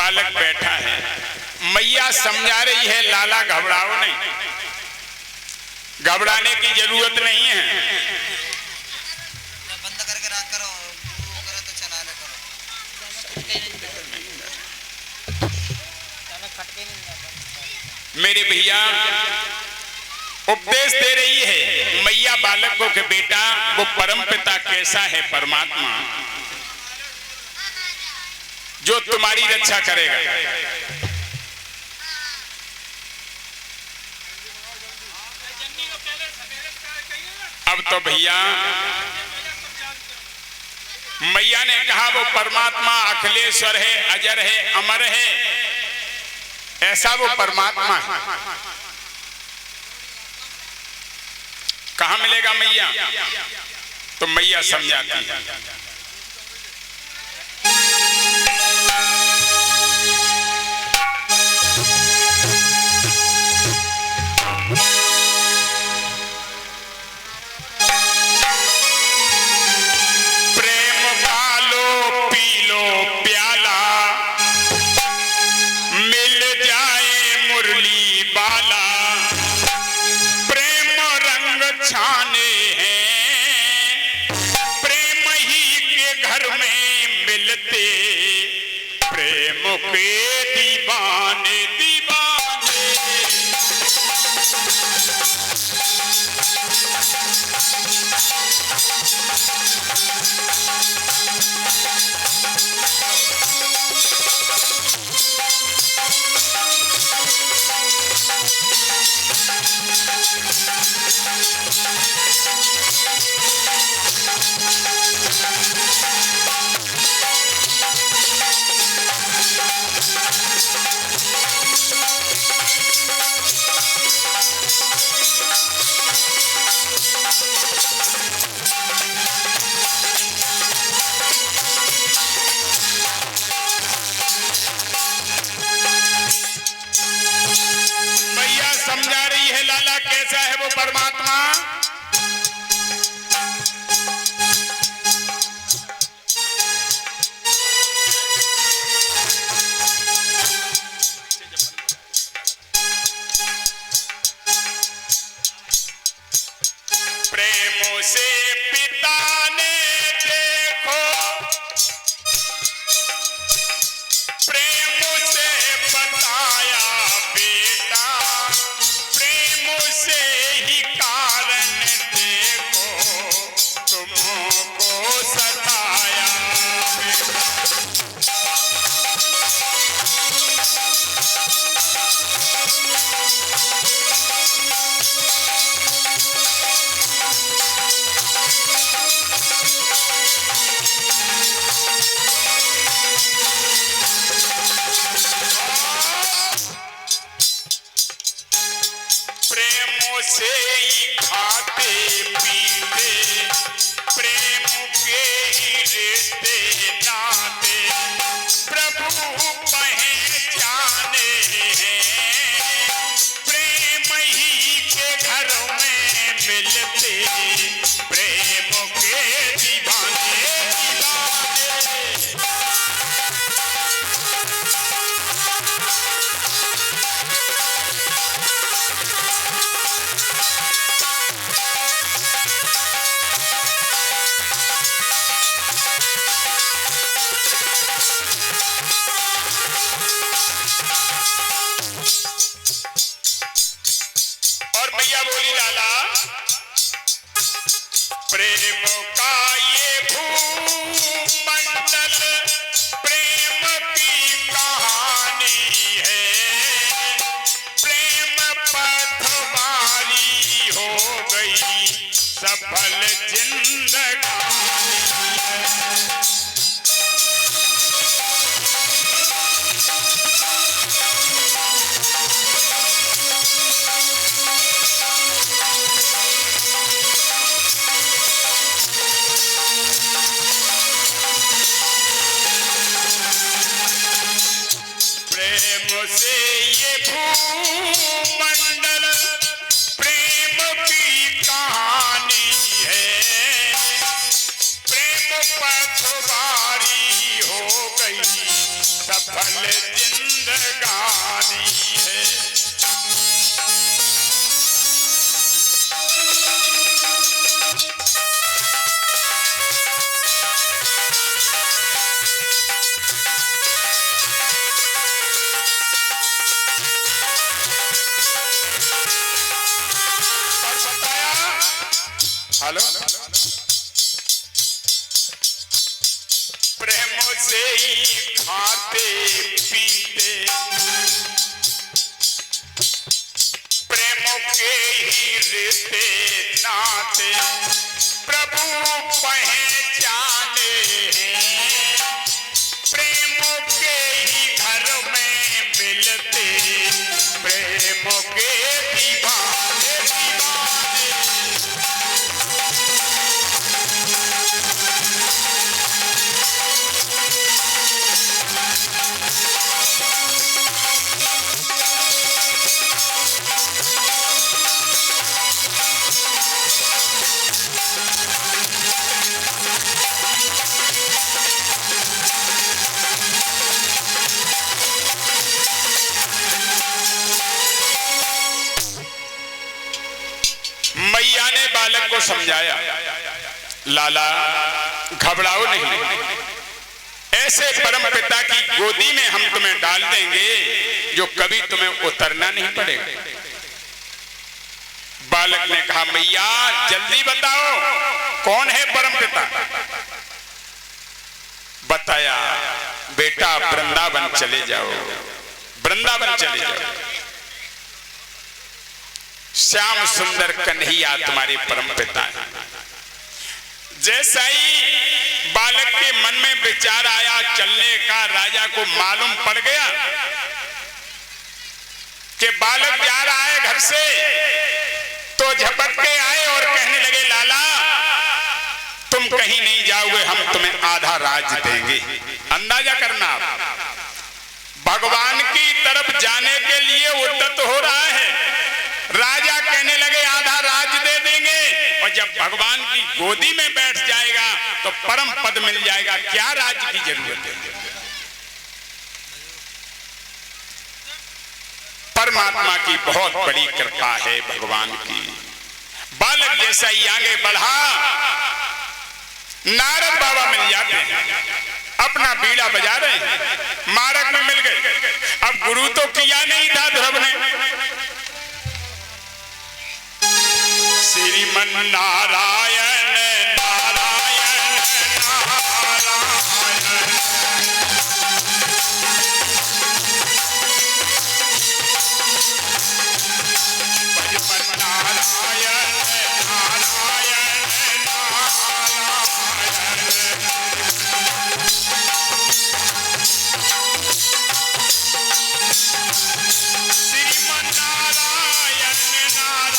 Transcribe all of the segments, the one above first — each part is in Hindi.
बालक बैठा है, मैया समझा रही है लाला घबराओ नहीं, घबराने की जरूरत नहीं है। बंद करके रख करो, वो करे तो चलाने करो। मेरे भैया उपदेश दे रही है मैया बालक को कि बेटा वो परम पिता कैसा है, परमात्मा जो तुम्हारी रक्षा करेगा। अब तो भैया मैया ने कहा वो परमात्मा अखिलेश्वर है, अजर है, अमर है, ऐसा वो परमात्मा है। कहां मिलेगा मैया? तो मैया समझाती है। प्रेम का ये भूमंडल प्रेम की कहानी है, प्रेम पथवारी हो गई सफल जिंदगानी है। प्रेम से ये भूमंडल प्रेम की कहानी है, प्रेम पथवारी हो गई सफल बालक को समझाया, लाला घबराओ नहीं, ऐसे परम पिता की गोदी में हम तुम्हें डाल देंगे जो कभी तुम्हें उतरना नहीं पड़ेगा। बालक ने कहा, मैया जल्दी बताओ कौन है परम पिता। बताया, बेटा वृंदावन चले जाओ, वृंदावन चले जाओ, श्याम सुंदर कन्हैया तुम्हारे परम पिता है। जैसा ही बालक के मन में विचार आया चलने का, राजा को मालूम पड़ गया कि बालक जा रहा है घर से, तो झपट के आए और कहने लगे, लाला तुम कहीं नहीं जाओगे, हम तुम्हें आधा राज देंगे। अंदाजा करना, भगवान की तरफ जाने के लिए उद्यत हो रहा है, राजा कहने लगे आधा राज दे देंगे, और जब भगवान की गोदी में बैठ जाएगा तो परम पद मिल जाएगा, क्या राज की जरूरत है। परमात्मा की बहुत बड़ी कृपा है भगवान की। बालक जैसा ही आगे बढ़ा, नारद बाबा मिल जाते हैं, अपना बीड़ा बजा रहे हैं, मार्ग में मिल गए। अब गुरु तो किया नहीं था ध्रुव ने, श्रीमन नारायण नारायण नारायण, भजमन नारायण नारायण नारायण, श्रीमन नारायण नारायण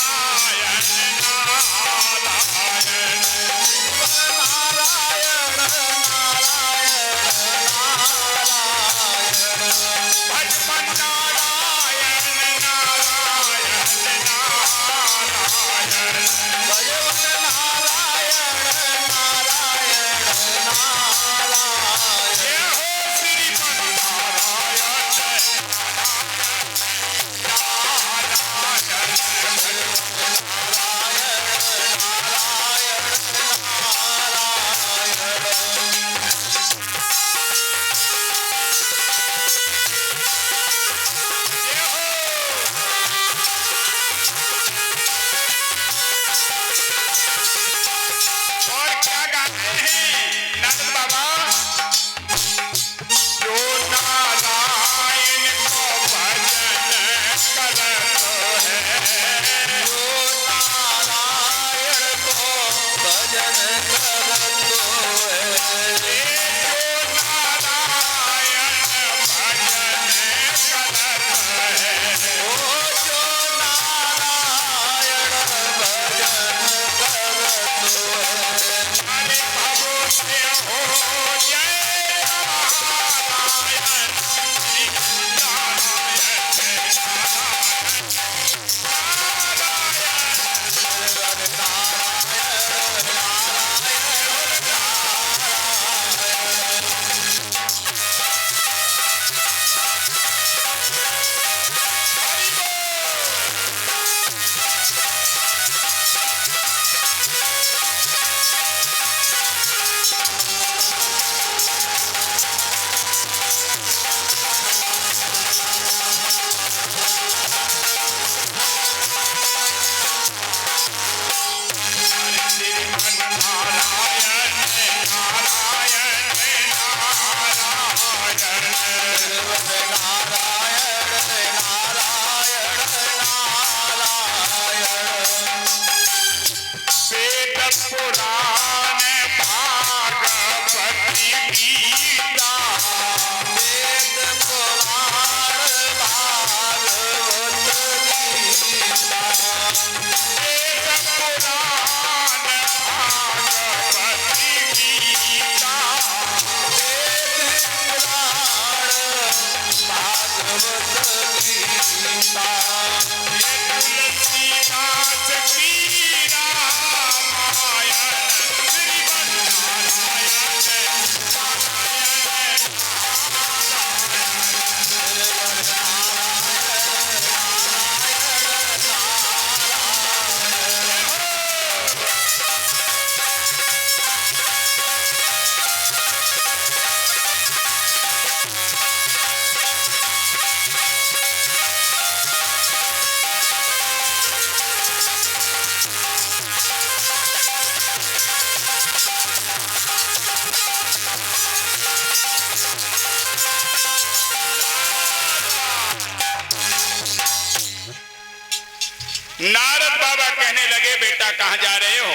नारद बाबा कहने लगे बेटा कहां जा रहे हो?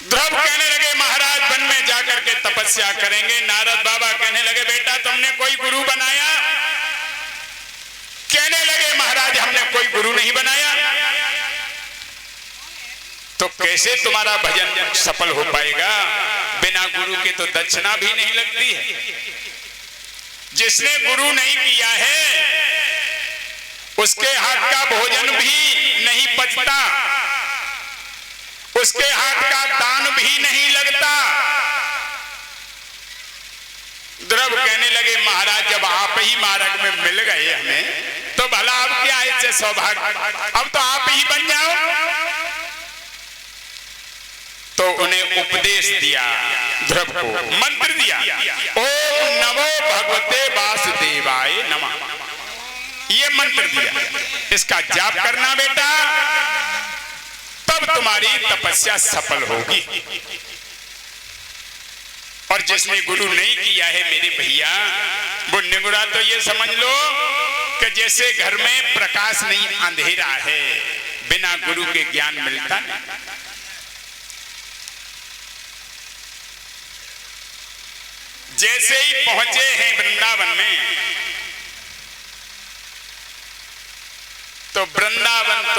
ध्रुव कहने लगे महाराज वन में जाकर के तपस्या करेंगे। नारद बाबा कहने लगे बेटा तुमने कोई गुरु बनाया? कहने लगे महाराज हमने कोई गुरु नहीं बनाया। तो कैसे तुम्हारा भजन सफल हो पाएगा? बिना गुरु के तो दक्षिणा भी नहीं लगती है। जिसने गुरु नहीं किया है उसके हाथ का भोजन भी नहीं पचता, उसके हाथ का दान भी नहीं लगता। ध्रुव कहने लगे महाराज जब आप ही मार्ग में मिल गए हमें तो भला अब क्या ऐसे सौभाग्य, अब तो आप ही बन जाओ। तो उन्हें उपदेश दिया, ध्रुव को मंत्र दिया, ओम नमो भगवते वासुदेवाय नमः। ये मंत्र दिया, इसका जाप करना बेटा, तब तुम्हारी तपस्या सफल होगी। और जिसने गुरु नहीं किया है मेरे भैया, वो निगुरा तो ये समझ लो कि जैसे घर में प्रकाश नहीं अंधेरा है, बिना गुरु के ज्ञान मिलता नहीं। जैसे ही पहुंचे हैं वृंदावन में तो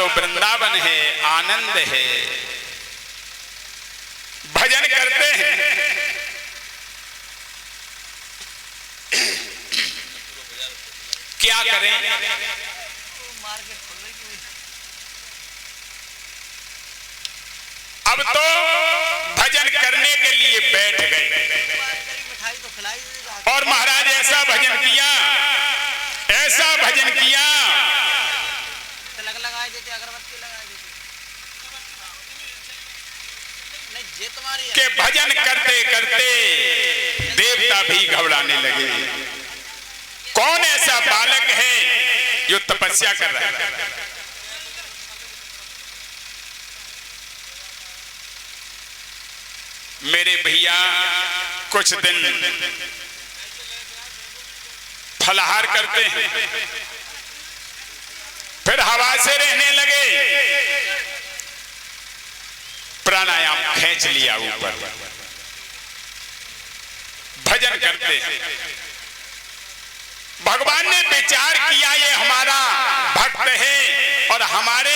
वृंदावन है, आनंद है, भजन करते हैं। क्या करें? अब तो भजन करने के लिए बैठ गए और महाराज ऐसा भजन किया, ऐसा भजन किया कि भजन करते करते देवता भी घबराने लगे। कौन ऐसा बालक है जो तपस्या कर रहा है? मेरे भैया कुछ दिन फलाहार करते हैं, फिर हवा से रहने लगे, प्राणायाम खींच लिया ऊपर, भजन करते हैं। भगवान ने विचार किया ये हमारा भक्त है और हमारे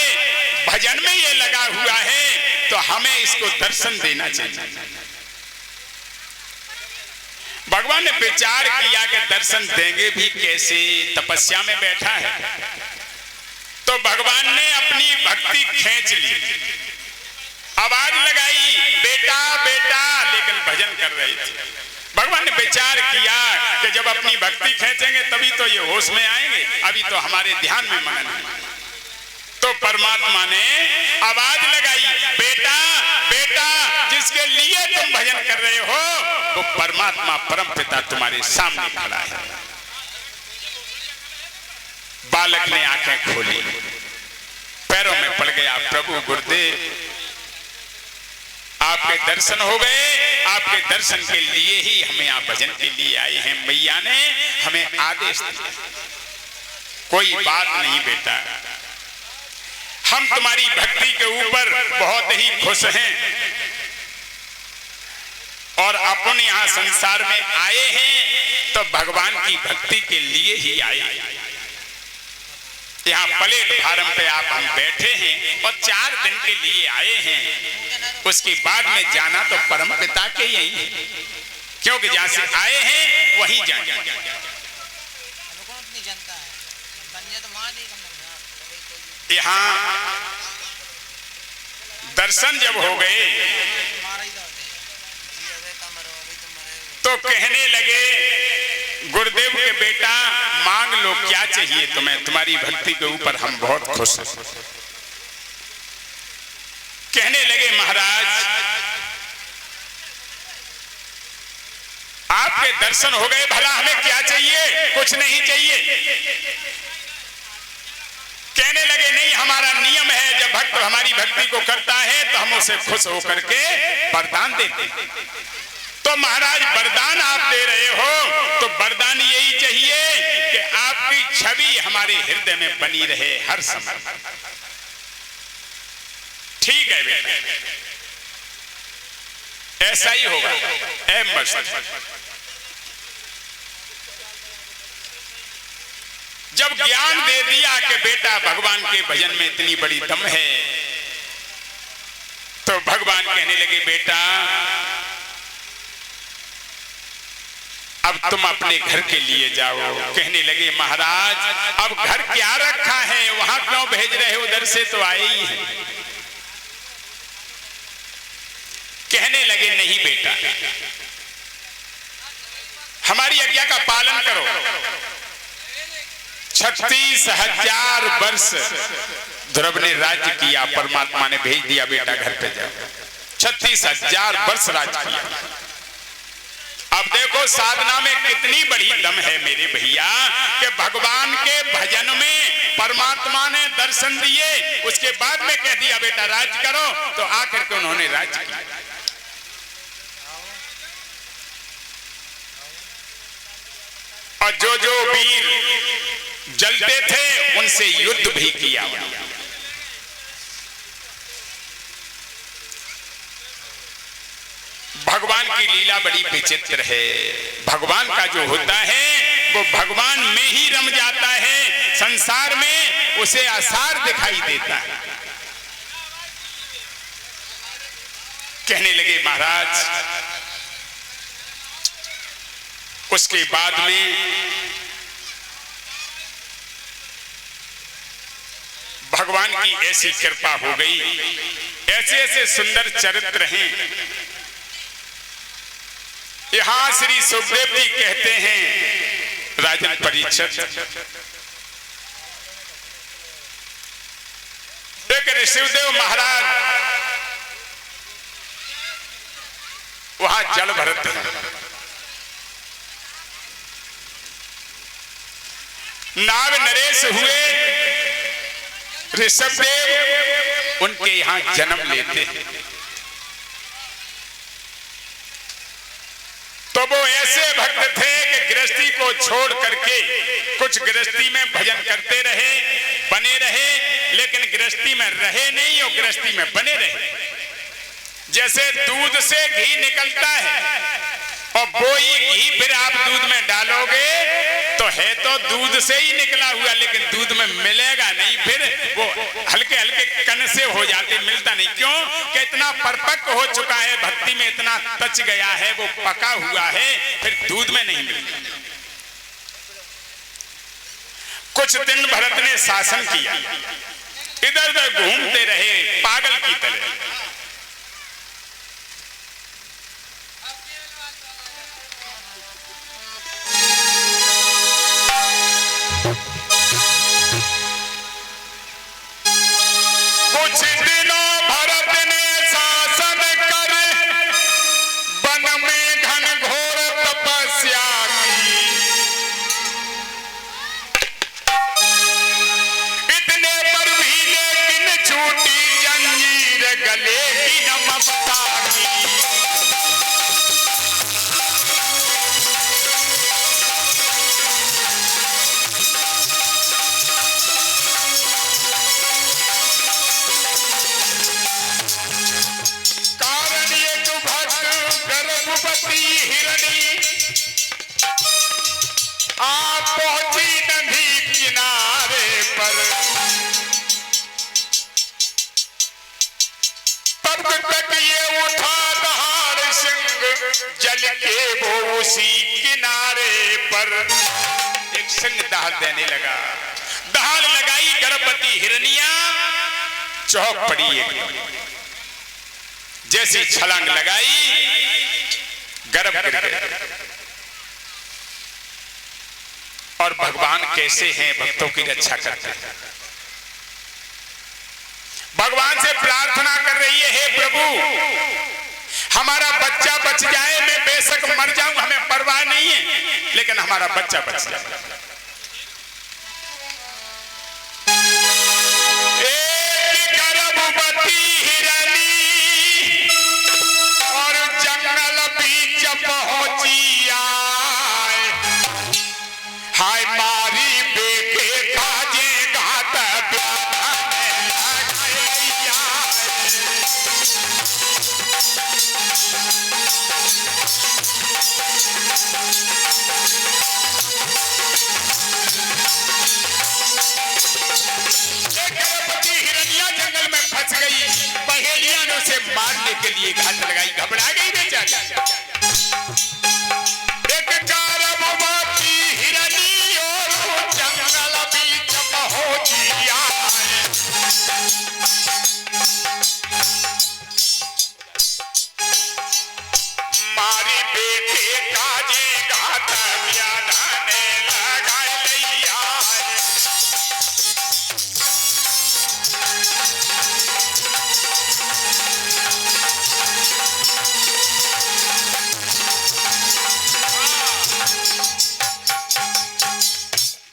भजन में ये लगा हुआ है, तो हमें इसको दर्शन देना चाहिए। भगवान ने विचार किया कि दर्शन देंगे भी कैसे, तपस्या में बैठा है। तो भगवान ने अपनी भक्ति खींच ली, आवाज लगाई बेटा बेटा, लेकिन भजन कर रहे थे। भगवान ने विचार किया कि जब अपनी भक्ति खींचेंगे तभी तो ये होश में आएंगे, अभी तो हमारे ध्यान में मगन है। तो परमात्मा ने आवाज लगाई बेटा बेटा, जिसके लिए तुम भजन कर रहे हो वो परमात्मा परम पिता तुम्हारे सामने खड़ा है। बालक ने आंखें खोली, पैरों में पड़ गया, प्रभु गुरुदेव आपके दर्शन हो गए, आपके दर्शन के लिए ही हमें यहाँ भजन के लिए आए हैं। मैया ने हमें आदेश दिया, कोई बात नहीं बेटा, हम तुम्हारी भक्ति के ऊपर बहुत ही खुश हैं और अपन यहाँ संसार में आए हैं तो भगवान की भक्ति के लिए ही आए। यहाँ प्लेटफार्म पे आप हम बैठे हैं और 4 दिन के लिए आए हैं, उसके बाद में जाना तो परम पिता के यही है, क्योंकि जहाँ से आए हैं वहीं जाना। यहाँ दर्शन जब हो गए तो कहने लगे गुरुदेव के बेटा मांग लो क्या चाहिए तुम्हें, तुम्हारी भक्ति के ऊपर हम बहुत खुश हैं। कहने लगे महाराज आपके दर्शन हो गए, भला हमें क्या चाहिए? कुछ नहीं चाहिए। कहने लगे नहीं, हमारा नियम है जब भक्त हमारी भक्ति को करता है तो हम उसे खुश होकर के वरदान देते हैं। तो महाराज वरदान आप दे रहे हो तो वरदान यही चाहिए कि आपकी छवि हमारे हृदय में बनी रहे हर समय। ठीक है बेटा, ऐसा ही होगा। ऐ मस्त, जब ज्ञान दे दिया कि बेटा भगवान के भजन में इतनी बड़ी दम है, तो भगवान कहने लगे बेटा अब तुम अपने घर के लिए जाओ। कहने लगे महाराज अब घर क्या रखा है, वहां क्यों भेज रहे हो, उधर से तो आए ही हैं। कहने लगे नहीं बेटा, हमारी आज्ञा का पालन करो। 36,000 वर्ष ध्रुव ने राज्य किया, परमात्मा ने भेज दिया बेटा घर पे जाओ। 36,000 वर्ष राज्य किया। अब देखो साधना में कितनी बड़ी दम है मेरे भैया, कि भगवान के भजन में परमात्मा ने दर्शन दिए, उसके बाद में कह दिया बेटा राज करो, तो आकर के उन्होंने राज किया। और जो जो वीर जलते थे उनसे युद्ध भी किया। भगवान की लीला बड़ी विचित्र है। भगवान का जो होता है वो भगवान में ही रम जाता है, संसार में उसे आसार दिखाई देता है। कहने लगे महाराज उसके बाद में भगवान की ऐसी कृपा हो गई, ऐसे ऐसे सुंदर चरित्र हैं। यहां श्री सुखदेव जी कहते हैं राजन परीक्षित, एक ऋषिदेव महाराज वहां जल भरते हैं, नाग नरेश हुए ऋषभदेव उनके यहां जन्म लेते हैं। तो वो ऐसे भक्त थे कि गृहस्थी को छोड़ करके कुछ गृहस्थी में भजन करते रहे, बने रहे, लेकिन गृहस्थी में रहे नहीं और गृहस्थी में बने रहे। जैसे दूध से घी निकलता है और वही घी फिर आप दूध में डालोगे तो है तो दूध से ही निकला हुआ, लेकिन दूध में मिलेगा नहीं, फिर वो हल्के हल्के कण से हो जाते, मिलता नहीं। क्यों कि इतना परिपक्व हो चुका है, भक्ति में इतना तच गया है, वो पका हुआ है, फिर दूध में नहीं मिलता। कुछ दिन भरत ने शासन किया, इधर उधर घूमते रहे पागल की तरह। कुछ दिनों भरत ने शासन कर वन में घनघोर तपस्या की। इतने पर भी लेकिन छूटी जंजीर गले की न ममता की। हिरणी आप पहुंची नदी किनारे पर, तब तक ये उठा दहाड़ सिंह जल के वो उसी किनारे पर। एक सिंह दहाड़ देने लगा, दहाड़ लगाई, गर्भवती हिरनिया चौक पड़ी एकदम, जैसी छलांग लगाई गर्भ गिर गए। और भगवान कैसे हैं, भक्तों की रक्षा करते हैं। भगवान से प्रार्थना कर रही है, हे प्रभु हमारा बच्चा बच जाए, मैं बेशक मर जाऊं हमें परवाह नहीं है, लेकिन हमारा बच्चा बच जाए। एक गर्भवती हिरनी और जंगल बीच पहुंची आए, हाय मारी बेके काजे घात मारने के लिए घात लगाई। घबरा गई बेचारी। एक गर्भवती हिरनी और जंगल बीच पहुंचिया, मारे बेटे का जी घात व्याधाने लगा लिया।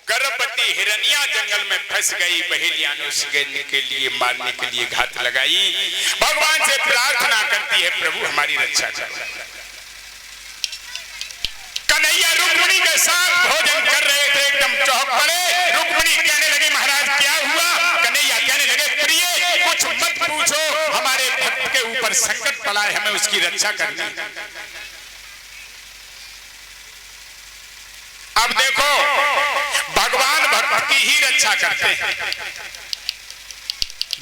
गर्भवती हिरनिया जंगल में फंस गई। बहेलिया ने उसके लिए मारने के लिए घात लगाई। भगवान से प्रार्थना करती है, प्रभु हमारी रक्षा करो। कन्हैया रुक्मिणी के साथ भोजन कर रहे थे, एकदम चौंक पड़े। रुक्मिणी कहने लगे, महाराज क्या हुआ? कन्हैया कहने लगे, प्रिय कुछ मत पूछो, हमारे भक्त के ऊपर संकट पड़ा है, हमें उसकी रक्षा करनी। अब देखो, भगवान भक्त की ही रक्षा करते हैं,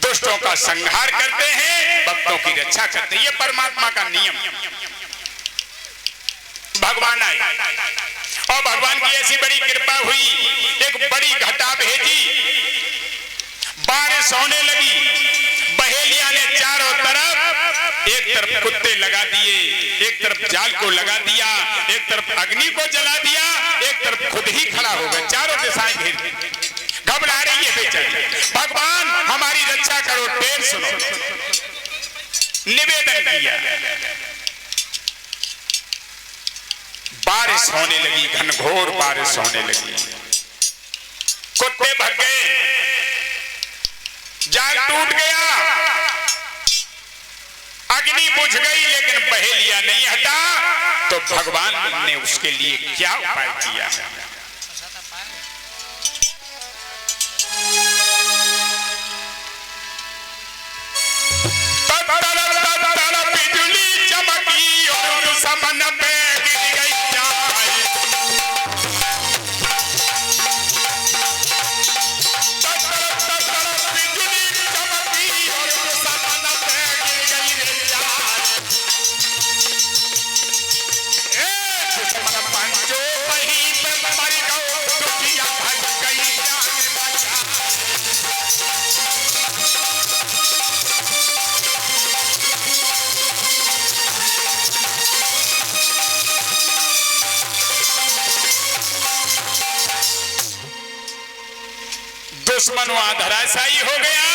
दुष्टों का संहार करते हैं, भक्तों की रक्षा करते हैं। ये परमात्मा का नियम। भगवान आए और भगवान की ऐसी बड़ी कृपा हुई, एक बड़ी घटा भेजी, बारिश होने लगी। बहेलिया ने चारों तरफ, एक तरफ कुत्ते लगा दिए, एक तरफ जाल को लगा दिया, एक तरफ अग्नि को जला दिया, एक तरफ खुद ही खड़ा हो गया, चारों दिशाएं घेर दी। घबरा रही है बेचारी। भगवान हमारी रक्षा करो। ढेर सुनो, निवेदन किया। बारिश होने लगी, घनघोर बारिश होने लगी। कुत्ते भग गए, जाल टूट गया, अग्नि बुझ गई, लेकिन बहेलिया नहीं हटा। तो भगवान ने उसके लिए क्या उपाय किया है? बिजली चमकी और दुश्मन पे गिर गई जाए। बिजली चमकी और दुश्मन पे गिर गई जाए। दुश्मन पंचो वहीं पे मर गओ, दुखिया भग गई जान बचा। दुश्मन वहां धराशायी हो गया,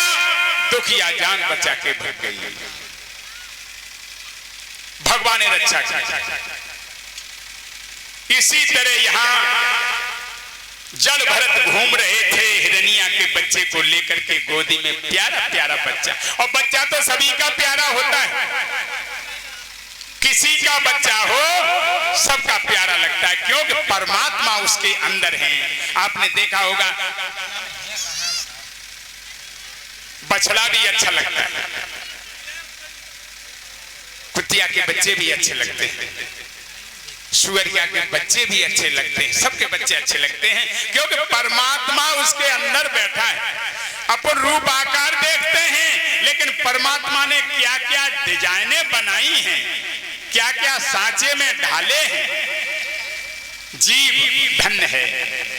दुखिया जान बचा के भग गई। भगवान ने रक्षा की। इसी तरह यहां जल भरत घूम रहे थे, हिरनिया के बच्चे को लेकर के गोदी में, प्यारा प्यारा बच्चा। और बच्चा तो सभी का प्यारा होता है, किसी का बच्चा हो सबका प्यारा लगता है, क्योंकि परमात्मा उसके अंदर है। आपने देखा होगा, बछड़ा भी अच्छा लगता है, कुतिया के बच्चे भी अच्छे लगते हैं, सुअरिया के बच्चे भी अच्छे लगते हैं, सबके बच्चे अच्छे लगते हैं, क्योंकि परमात्मा उसके अंदर बैठा है। अपन रूप आकार देखते हैं, लेकिन परमात्मा ने क्या क्या डिजाइनें बनाई हैं, क्या क्या सांचे में ढाले हैं। जीव धन्य है।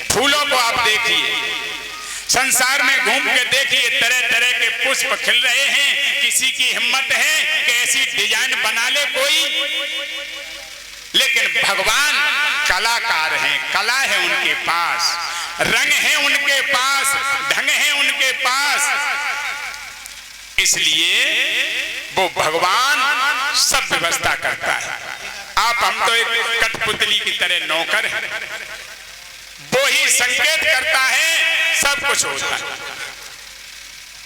फूलों को आप देखिए, संसार में घूम के देखिए, तरह तरह के पुष्प खिल रहे हैं। किसी की हिम्मत है कि ऐसी डिजाइन बना ले कोई, लेकिन भगवान कलाकार हैं, कला है उनके पास, रंग है उनके पास, ढंग है उनके पास। इसलिए वो भगवान सब व्यवस्था करता है। आप हम तो एक कठपुतली की तरह नौकर हैं, वो ही संकेत करता है, सब कुछ होता है।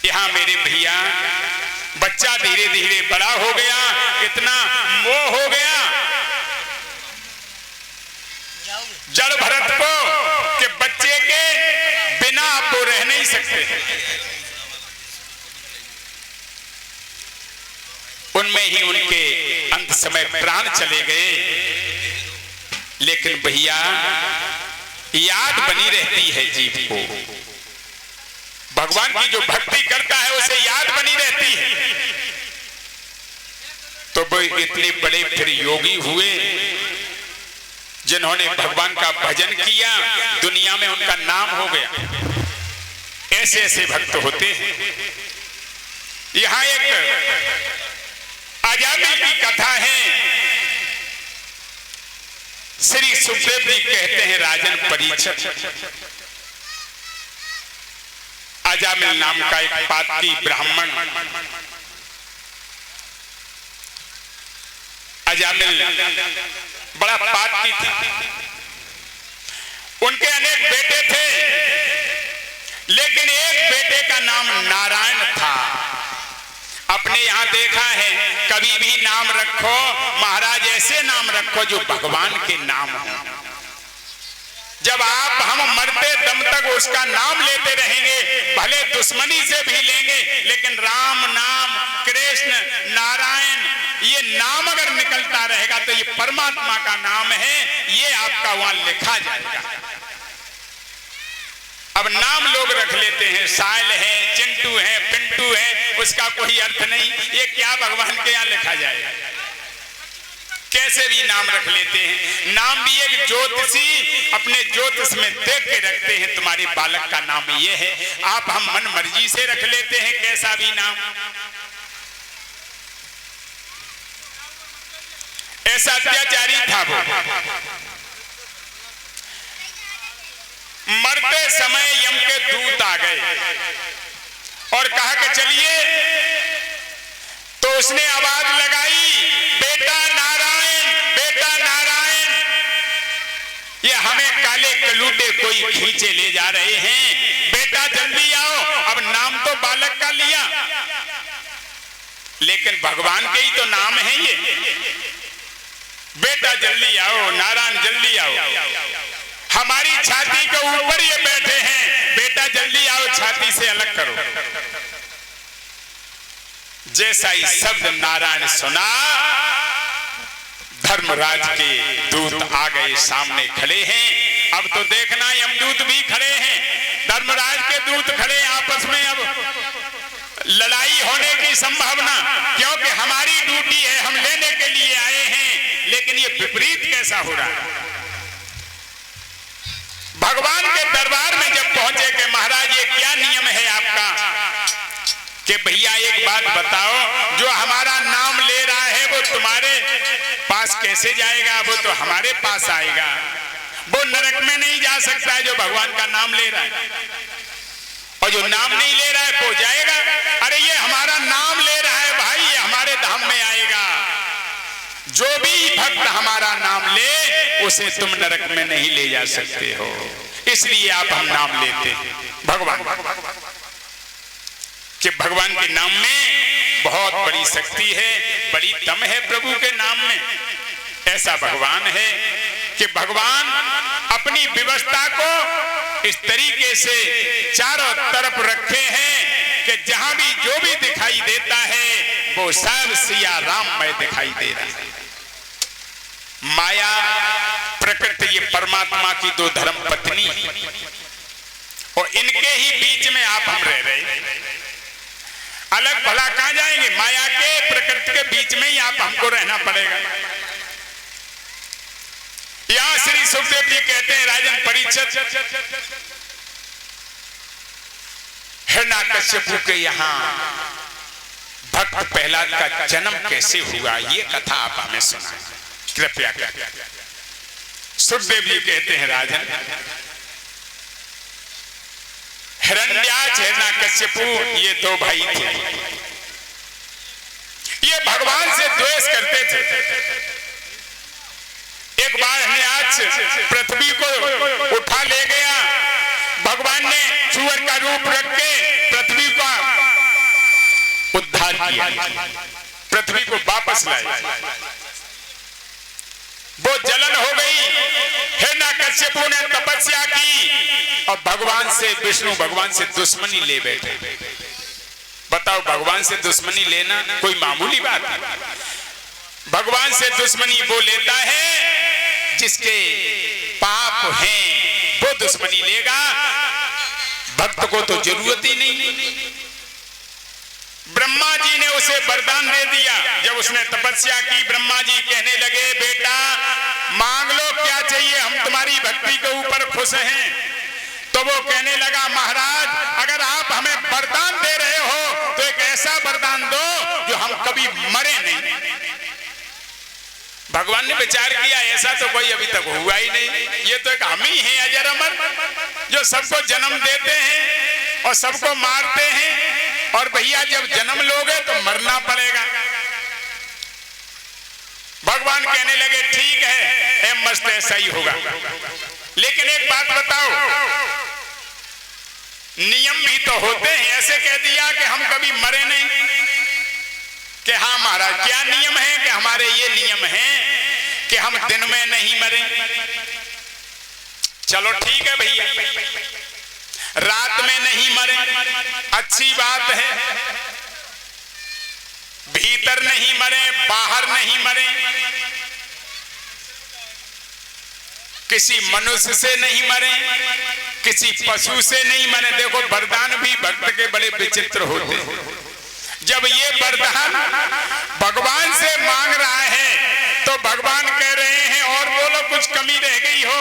यहां मेरे भैया बच्चा धीरे धीरे बड़ा हो गया, इतना मोह हो गया जल भरत को कि बच्चे के बिना आप वो रह नहीं सकते। उनमें ही उनके अंत समय प्राण चले गए, लेकिन भैया याद बनी रहती है जीव को। भगवान की जो भक्ति करता है उसे याद बनी रहती है। तो वो इतने बड़े फिर योगी हुए जिन्होंने भगवान का भजन किया, दुनिया में उनका नाम हो गया। ऐसे ऐसे भक्त होते हैं। यहां एक अजामिल की कथा है। श्री सुखदेव जी कहते हैं, राजन परीक्षित, अजामिल नाम का एक पातकी ब्राह्मण, अजामिल बड़ा पातकी था। उनके अनेक बेटे थे, लेकिन एक बेटे का नाम नारायण था। अपने यहां देखा है, कभी भी नाम रखो महाराज, ऐसे नाम रखो जो भगवान के नाम हो। जब आप हम मरते दम तक उसका नाम लेते रहेंगे, भले दुश्मनी से भी लेंगे, लेकिन राम नाम, कृष्ण, नारायण, ये नाम अगर निकलता रहेगा तो ये परमात्मा का नाम है, ये आपका वहां लिखा जाएगा। अब नाम लोग रख लेते हैं, साइल है, चिंटू है, पिंटू है, उसका कोई अर्थ नहीं। ये क्या भगवान के यहाँ लिखा जाएगा? कैसे भी नाम रख लेते हैं। नाम भी एक ज्योतिषी अपने ज्योतिष में देख के रखते हैं, तुम्हारे बालक का नाम ये है। आप हम मन मर्जी से रख लेते हैं कैसा भी नाम। ऐसा अत्याचारी था वो। मरते समय यम के दूत आ गए और कहा कि चलिए। तो उसने आवाज लगाई, बेटा नारायण, बेटा नारायण, ये हमें काले कलूटे कोई खींचे ले जा रहे हैं, बेटा जल्दी आओ। अब नाम तो बालक का लिया, लेकिन भगवान के ही तो नाम है ये। बेटा जल्दी आओ, नारायण जल्दी आओ। हमारी छाती के ऊपर ये बैठे हैं, बेटा जल्दी आओ, छाती से अलग करो। जैसा ही शब्द नारायण सुना, धर्मराज के दूत आ गए, सामने खड़े हैं। अब तो देखना यमदूत भी खड़े हैं, धर्मराज के दूत खड़े, आपस में अब लड़ाई होने की संभावना, क्योंकि हमारी ड्यूटी है, हम लेने के लिए आए हैं। लेकिन ये विपरीत कैसा हो रहा है? भगवान के दरबार में जब पहुंचे कि महाराज ये क्या नियम है आपका, कि भैया एक बात बताओ, जो हमारा नाम ले रहा है वो तुम्हारे पास कैसे जाएगा? वो तो हमारे पास आएगा, वो नरक में नहीं जा सकता है जो भगवान का नाम ले रहा है, और जो नाम नहीं ले रहा है वो जाएगा। अरे ये हमारा नाम ले रहा है भाई, ये हमारे धाम में आएगा। जो भी भक्त हमारा नाम ले, उसे तुम नरक में नहीं ले जा सकते हो, इसलिए आप हम नाम लेते हैं। भगवान कि भगवान के नाम में बहुत बड़ी शक्ति है, बड़ी दम है प्रभु के नाम में। ऐसा भगवान है कि भगवान अपनी व्यवस्था को इस तरीके से चारों तरफ रखे हैं कि जहां भी जो भी दिखाई देता है वो सब सिया राममय दिखाई दे रहा है। माया प्रकृति ये परमात्मा की दो धर्म पत्नी, और इनके ही बीच में आप हम रह रहे हैं। अलग भला कहां जाएंगे? माया के प्रकृति के बीच में ही आप हमको रहना पड़ेगा। यहां श्री सुखदेव जी कहते हैं, राजन परीक्षित, हिरण्यकश्यपु के यहाँ भक्त प्रहलाद का जन्म कैसे हुआ, ये कथा आप हमें सुनाएं कृपया कर। सुखदेव जी कहते हैं, राजन हिरण्याक्ष, हिरण्यकश्यपु ये दो भाई थे। ये भगवान से द्वेष करते थे। एक बार हिरण्याक्ष पृथ्वी को उठा ले गया, भगवान ने सूअर का रूप रख के पृथ्वी का उद्धार किया, पृथ्वी को वापस लाया। वो जलन हो गई, हिरण्यकश्यपु ने तपस्या की और भगवान से, विष्णु भगवान से दुश्मनी ले बैठे। बताओ, भगवान से दुश्मनी लेना कोई मामूली बात है? भगवान से दुश्मनी वो लेता है जिसके पाप हैं, वो दुश्मनी लेगा, भक्त को तो जरूरत ही नहीं। ब्रह्मा जी ने उसे वरदान दे दिया। जब उसने तपस्या की, ब्रह्मा जी कहने लगे बेटा मांग लो क्या चाहिए, हम तुम्हारी भक्ति के ऊपर खुश हैं। तो वो कहने लगा महाराज अगर आप हमें वरदान दे रहे हो तो एक ऐसा वरदान दो जो हम कभी मरे नहीं। भगवान ने विचार किया ऐसा तो कोई अभी तक हुआ ही नहीं, ये तो एक हम ही हैं अजर अमर जो सबको जन्म देते हैं और सबको मारते हैं, और भैया जब जन्म लोगे तो मरना पड़ेगा। भगवान कहने लगे ठीक है मस्त ऐसा ही होगा, लेकिन एक बात बताओ नियम भी तो होते हैं। ऐसे कह दिया कि हम कभी मरे नहीं, कि हाँ महाराज क्या नियम है, कि हमारे ये नियम है कि हम दिन में नहीं मरे। चलो ठीक है भैया, रात में नहीं मरे अच्छी बात है, भीतर नहीं मरे बाहर नहीं मरे, किसी मनुष्य से नहीं मरे, किसी पशु से नहीं मरे। देखो वरदान भी भक्त के बड़े विचित्र होते हैं। जब ये वरदान भगवान से मांग रहा है तो भगवान कह रहे हैं और बोलो कुछ कमी रह गई हो।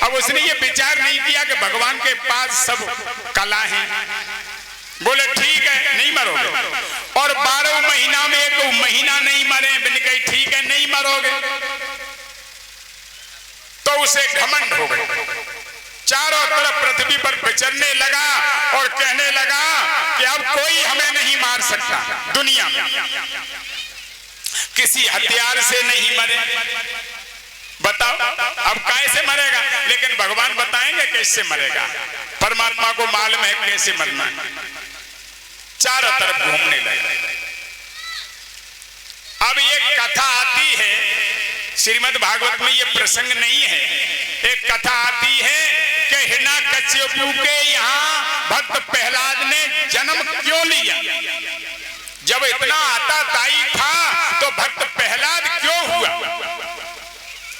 अब उसने ये विचार नहीं किया कि भगवान के पास सब कला है। बोले ठीक है नहीं मरोगे, और 12 महीना में एक महीना नहीं मरे, बिन कही ठीक है नहीं मरोगे। तो उसे घमंड हो गए, चारों तरफ पृथ्वी पर विचरने लगा और कहने लगा कि अब कोई हमें नहीं मार सकता दुनिया में, किसी हथियार से नहीं मरे। बताओ अब कैसे मरेगा, लेकिन भगवान बताएंगे कैसे मरेगा, परमात्मा को मालूम है कैसे मरना है। चारों तरफ घूमने लगे। अब ये कथा आती है, श्रीमद् भागवत में ये प्रसंग नहीं है, एक कथा आती है कि हिरण्यकश्यपु के यहाँ भक्त प्रहलाद ने जन्म क्यों लिया। जब इतना आताताई था तो भक्त प्रहलाद क्यों हुआ।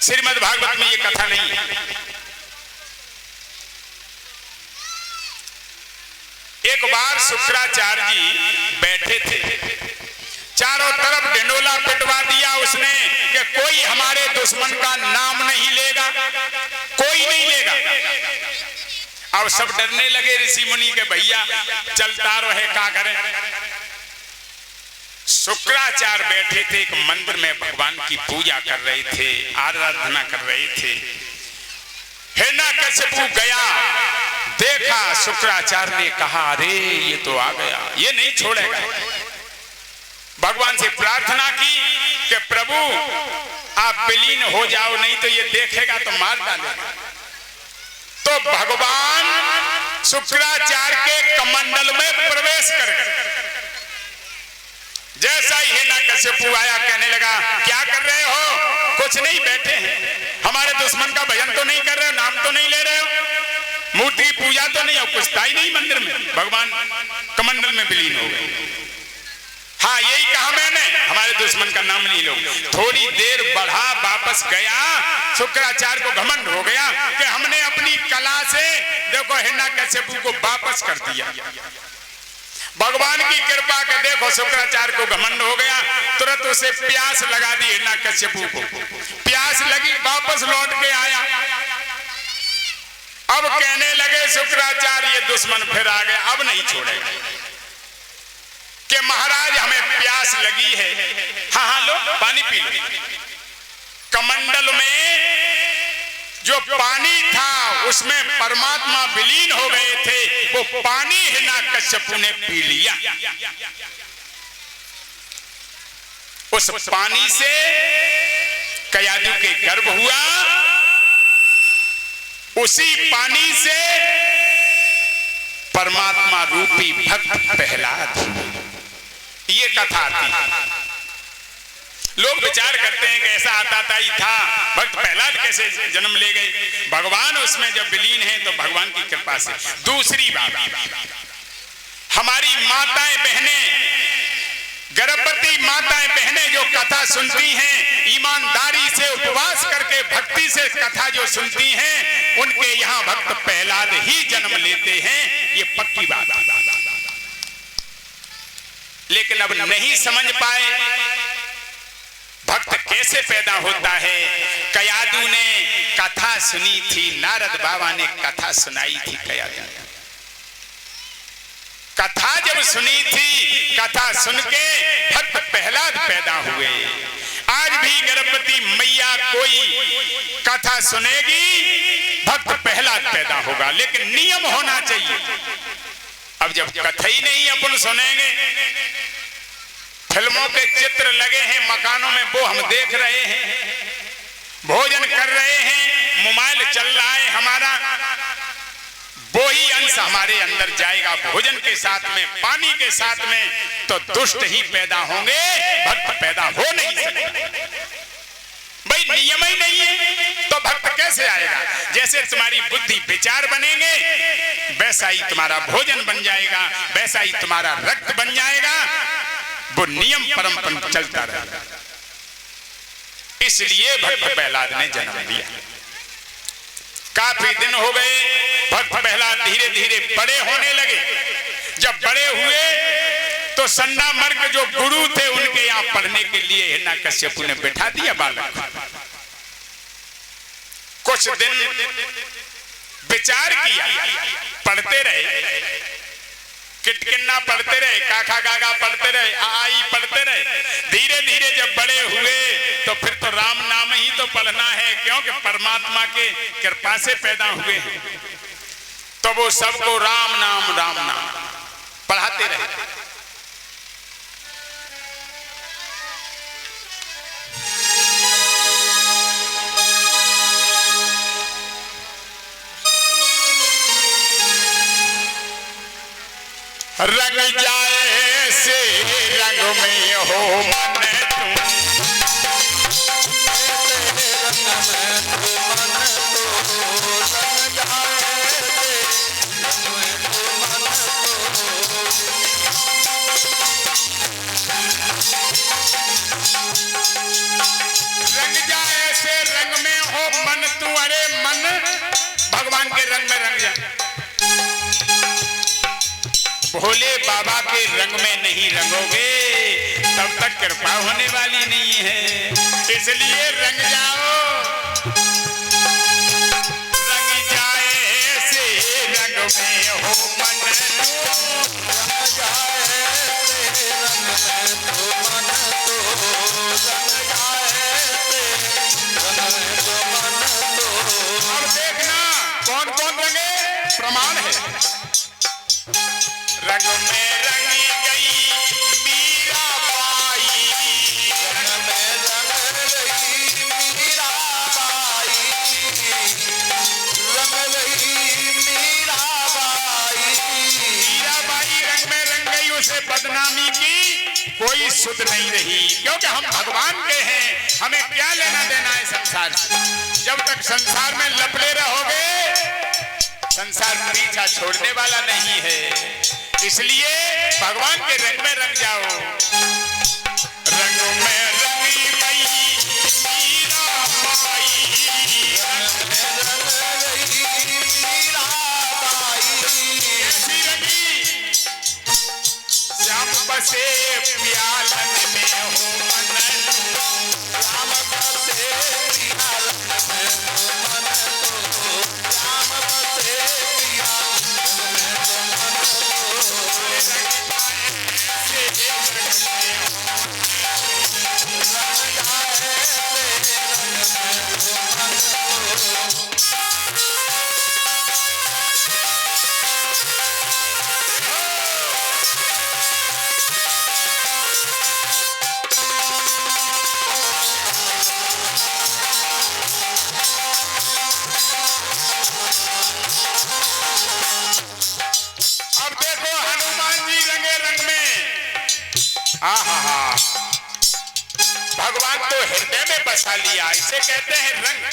श्रीमद् भागवत में ये कथा नहीं है। एक बार शुक्राचार्य जी बैठे थे, चारों तरफ ढिंडोला पिटवा दिया उसने कि कोई हमारे दुश्मन का नाम नहीं लेगा, कोई नहीं लेगा। अब सब डरने लगे ऋषि मुनि के भैया चलता रहे क्या करें। शुक्राचार्य बैठे थे एक मंदिर में, भगवान की पूजा कर रहे थे, आराधना कर रहे थे। हिरण्यकश्यपु गया, देखा शुक्राचार्य ने कहा अरे ये तो आ गया, ये नहीं छोड़ेगा। भगवान से प्रार्थना की कि प्रभु आप विलीन हो जाओ, नहीं तो ये देखेगा तो मार डालेगा। तो भगवान शुक्राचार्य के कमंडल में प्रवेश कर गए। जैसा ही हिरण्यकश्यपु आया कहने लगा क्या कर रहे हो। कुछ नहीं, बैठे हैं, हमारे दुश्मन का भजन तो नहीं कर रहे हो, नाम तो नहीं ले रहे हो, मूर्ति पूजा तो नहीं, कुछ था ही नहीं मंदिर में। भगवान कमंडल में विलीन हो गए। हाँ यही कहा मैंने, हमारे दुश्मन का नाम नहीं लो। थोड़ी देर बढ़ा, वापस गया, शुक्राचार्य को घमंड हो गया कि हमने अपनी कला से देखो हिरण्यकश्यपु को वापस कर दिया। भगवान की कृपा के देखो शुक्राचार्य को घमंड हो गया, तुरंत उसे प्यास लगा दी हिरण्यकश्यपु को। प्यास लगी, वापस लौट के आया। अब कहने लगे शुक्राचार्य ये दुश्मन फिर आ गए, अब नहीं छोड़ेगा कि महाराज हमें प्यास लगी है। हाँ हाँ लो पानी पी लो। कमंडल में जो पानी था उसमें परमात्मा विलीन हो गए थे, वो पानी हिरण्यकश्यपु ने पी लिया। उस पानी से कयादु के गर्भ हुआ, उसी पानी से परमात्मा रूपी भक्त प्रहलाद। ये कथा आती है। लोग विचार करते हैं कि ऐसा आताताई था, भक्त प्रहलाद कैसे जन्म ले गए। भगवान उसमें जब विलीन है तो भगवान की कृपा से। दूसरी बात, हमारी माताएं बहनें, गर्भवती माताएं बहनें जो कथा सुनती हैं, ईमानदारी से उपवास करके भक्ति से कथा जो सुनती हैं, उनके यहाँ भक्त प्रहलाद ही जन्म लेते हैं, ये पक्की बात है। लेकिन अब नहीं समझ पाए भक्त कैसे पैदा होता है। कयादू ने कथा सुनी थी, नारद बाबा ने कथा सुनाई थी। कयादू कथा जब सुनी थी, कथा सुन के भक्त प्रहलाद पैदा हुए। आज भी गर्भवती मैया कोई कथा सुनेगी, भक्त प्रहलाद पैदा होगा, लेकिन नियम होना चाहिए। अब जब कथा ही नहीं अपन सुनेंगे, फिल्मों के चित्र लगे हैं मकानों में, वो हम देख रहे हैं, भोजन कर रहे हैं, मोबाइल चल रहा है हमारा, वो ही अंश हमारे अंदर जाएगा भोजन के साथ में, पानी के साथ में, तो दुष्ट ही पैदा होंगे, भक्त पैदा हो नहीं सकते। भाई नियम ही नहीं है तो भक्त कैसे आएगा। जैसे तुम्हारी बुद्धि विचार बनेंगे, वैसा ही तुम्हारा भोजन बन जाएगा, वैसा ही तुम्हारा रक्त बन जाएगा, वो नियम परंपरा चलता रहेगा। इसलिए भक्त प्रहलाद ने जन्म लिया। काफी दिन हो गए, भक्त प्रहलाद धीरे धीरे बड़े होने लगे। जब बड़े हुए तो सन्ना मर्ग जो गुरु थे उनके यहाँ पढ़ने के लिए हिरण्यकश्यप ने बैठा दिया बालक। कुछ दिन विचार किया, पढ़ते रहे, किटकिन्ना पढ़ते रहे, काका गागा पढ़ते रहे, आई पढ़ते रहे। धीरे धीरे जब बड़े हुए तो फिर तो राम नाम ही तो पढ़ना है, क्योंकि परमात्मा के कृपा से पैदा हुए हैं। तो वो सबको राम नाम पढ़ाते रहे। रंग जाए से रंग में हो मन तुम, रंग जाए से रंग में हो मन तू। अरे मन भगवान के रंग में रंग जा, भोले बाबा के रंग में नहीं रंगोगे तब तक कृपा होने वाली नहीं है। इसलिए रंग जाओ, रंग जाए से रंग में हो मन तू, रंग जाए से रंग में तो मन तो, रंग जाए से रंग में तो मन तो। अब देखना कौन कौन रंगे, प्रमाण है। रंग में रंगी गई मीरा बाई, रंग में रंग गई मीरा बाई, रंग गई मीरा बाई। मीरा बाई रंग में रंग गई, उसे बदनामी की कोई सुध नहीं रही, क्योंकि हम भगवान के हैं, हमें क्या लेना देना है संसार से। जब तक संसार में लपटे रहोगे, संसार पीछा छोड़ने वाला नहीं है। इसलिए भगवान के रंग में रंग जाओ। रंग में रंगी गई मीरा बाई, रंग में रंग गई मीरा बाई। कैसी रंगी, श्याम बसे प्यालन में हो मन तू, श्याम बसे प्यालन में हो मन तू, श्याम बसे प्यालन में हो मन भगवान तो हृदय में बसा लिया, इसे कहते हैं रंग।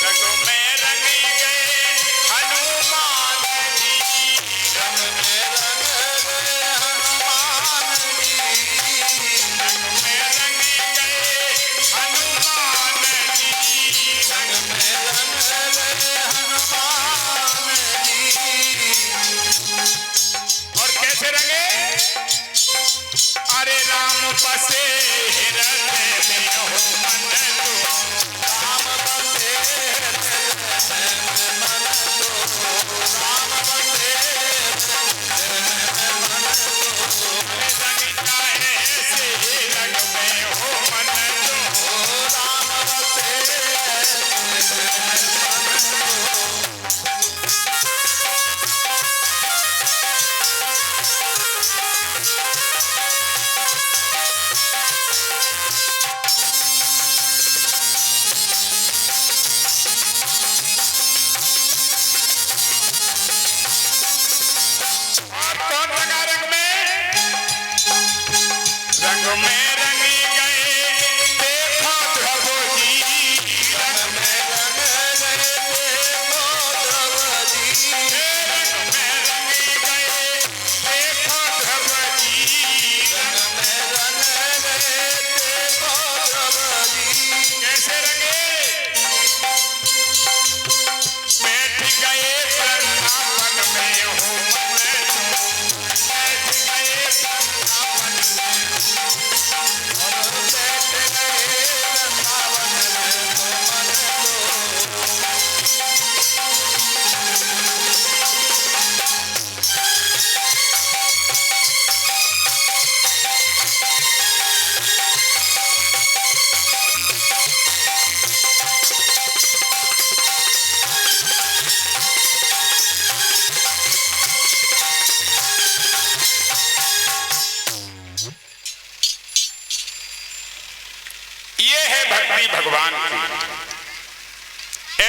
रंगों में रंग गए हनुमान जी, रंग में रंग गए हनुमान जी, रंग में रंग गए हनुमान जी, रंग में रंग गए हनुमान जी। और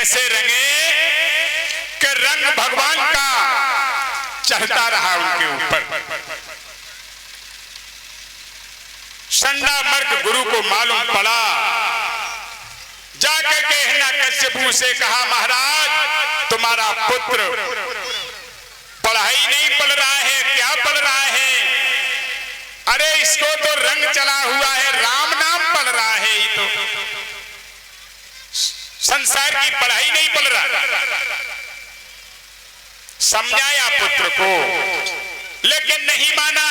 ऐसे रंगे कि रंग भगवान का चढ़ता रहा उनके ऊपर। संडा मर्ग गुरु को मालूम पड़ा, जाकर के हिरण्यकश्यपु से कहा, महाराज तुम्हारा पुत्र पढ़ाई नहीं पढ़ रहा है, क्या पढ़ रहा है? अरे इसको तो रंग चला हुआ है, राम नाम पढ़ रहा है, ये तो संसार की पढ़ाई नहीं पढ़ रहा। समझाया पुत्र को, लेकिन नहीं माना।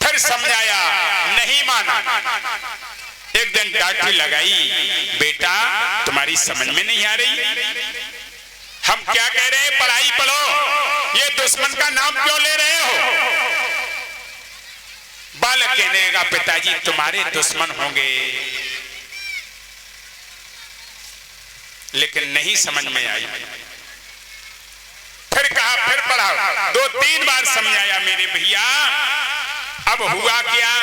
फिर समझाया, नहीं माना। एक दिन डांटी लगाई, बेटा तुम्हारी समझ में नहीं आ रही, हम क्या कह रहे हैं, पढ़ाई पढ़ो, ये दुश्मन का नाम क्यों ले रहे हो? बालक कहने लगा, पिताजी तुम्हारे दुश्मन होंगे, लेकिन नहीं समझ में आई। फिर कहा, फिर पढ़ाओ। 2-3 बार समझाया, मेरे भैया अब हुआ क्या,